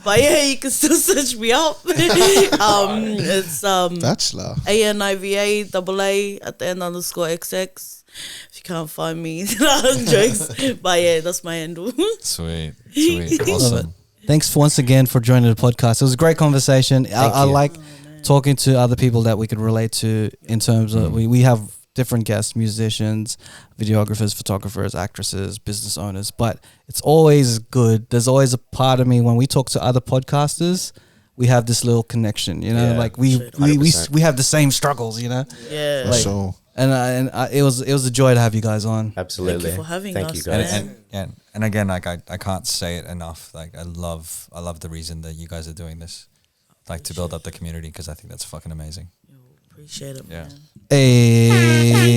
But yeah, you can still search me up. It's Bachelor. ANIVA AA at the end _XX. If you can't find me, I'm jokes. But yeah, that's my handle. Sweet. Awesome. Thanks once again for joining the podcast. It was a great conversation. I like talking to other people that we could relate to in terms of we have different guests, musicians, videographers, photographers, actresses, business owners, but it's always good. There's always a part of me when we talk to other podcasters, we have this little connection, you know, like we have the same struggles, you know. Yeah. For sure. And it was a joy to have you guys on. Absolutely. Thank you for having Thank us, you guys. man. And again, like I can't say it enough. Like I love the reason that you guys are doing this, like to build up the community, because I think that's fucking amazing. Appreciate it, Yeah. man. Hey.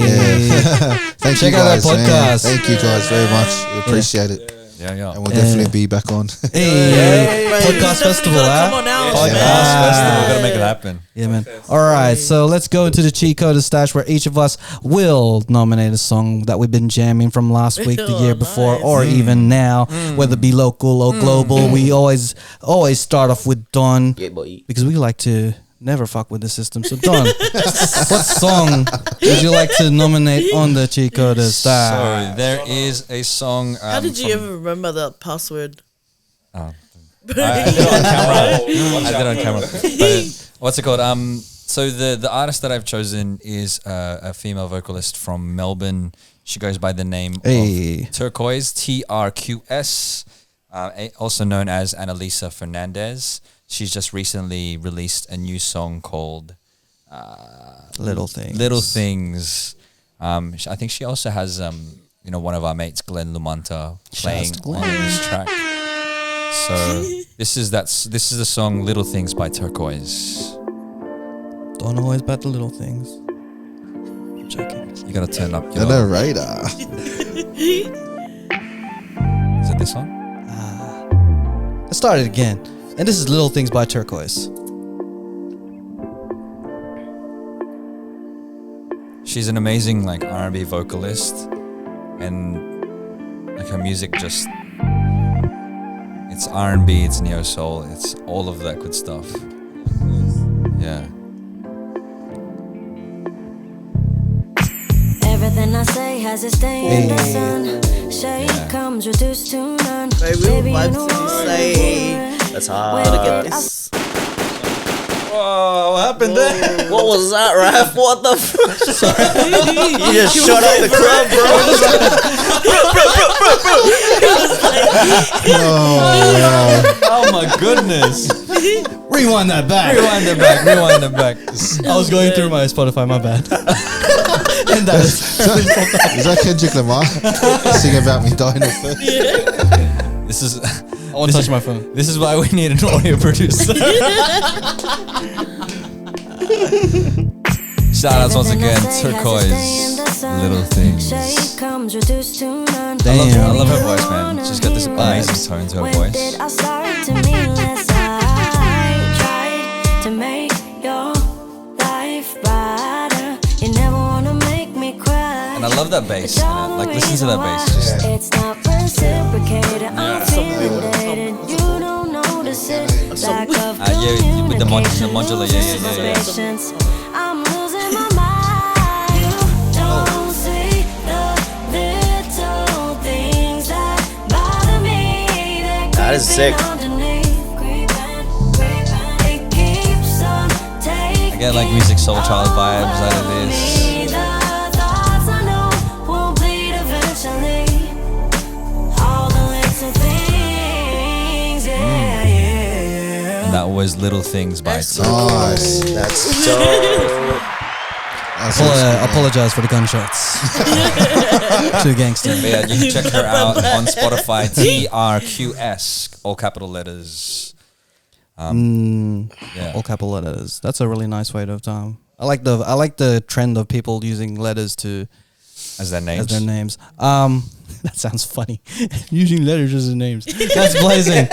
Thank Check you out guys, that man. podcast. Thank you guys very much. We appreciate it. Yeah. And we'll definitely be back on. Hey. Right, Podcast you definitely festival, gotta huh? Come on out, Podcast man. festival, gotta make it happen. Yeah, man. All right, so let's go into the Cheatcoders stash where each of us will nominate a song that we've been jamming from last week, the year before, Nice. or even now, whether it be local or global. We always start off with Don Yeah, boy. because we like to never fuck with the system. So Don, what song would you like to nominate on the Cheatcoders stash? So there is a song. How did you ever remember that password? I did it on camera. But what's it called? So the artist that I've chosen is a female vocalist from Melbourne. She goes by the name of Turquoise, TRQS, also known as Annalisa Fernandez. She's just recently released a new song called Little Things. Little Things. I think she also has one of our mates, Glenn Lumanta, playing on this track. So This is the song "Little Things" by Turquoise. Don't know always about the little things. I'm checking. You gotta turn up The your. narrator. Is it this one? Let's start it again. And this is Little Things by Turquoise. She's an amazing like R&B vocalist, and like her music just. It's R&B, it's neo soul, it's all of that good stuff. Yeah. Everything I say has its day in the sun. Shade comes reduced to none. Like, real vibes to say, That's gotta hard. get this. Whoa, what happened there? What was that, Raph? What the fuck? You just shut up the club, bro. Oh my goodness. Rewind that back. Rewind it back. I was going through my Spotify, my bad. And that is Is that Kendrick Lamar? Sing about me dying of thirst. This is I want to touch my phone. this is why we need an audio producer. Shout outs once again, Turquoise, Little Things. I love her voice, man. She's got this amazing tone to her voice. I started to mean less. I tried to make your life brighter. You never wanna make me cry. And I love that bass. Like, listen to that bass. Just, It's not reciprocated. I'm feeling dated. You don't notice it. Lack of yeah, with the modular, communication, yeah. patience. I'm losing my mind. You don't see the little things that bother me. That is sick. I get like music soul child vibes out of this. And that was Little Things by Nice. That's so. Apologize for the gunshots. Too gangster. But yeah, you can check her out on Spotify. TRQS, all capital letters. Yeah. All capital letters. That's a really nice way of time. I like the trend of people using letters As their names. as their names. That sounds funny. Using letters as their names. That's blazing.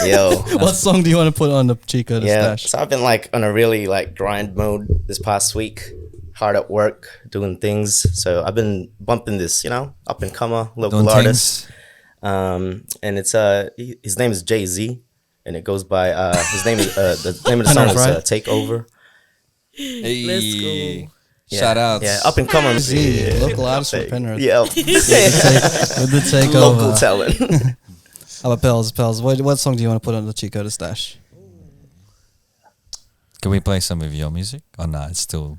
Yo. What song do you want to put on the Cheatcoders Yeah. stash? So I've been like on a really like grind mode this past week. Hard at work, doing things. So I've been bumping this, up and comer local Doing artist. And it's his name is Jay-Z, and it goes by the name of the song is Right. Take Over. Hey. Let's go. Shout outs. Yeah, up and comer. Jay-Z, local artist from Penrith. Yeah. With the takeover. Local talent. How about Pels? What song do you want to put on the Cheatcoders stash? Can we play some of your music? Oh no, it's still.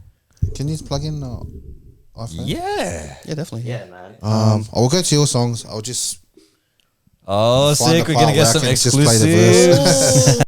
Can you just plug in iPhone? Yeah. Yeah, definitely. Yeah, man. I will go to your songs. I'll just Oh, find sick. the We're gonna part get where I some can just play the verse. exclusives.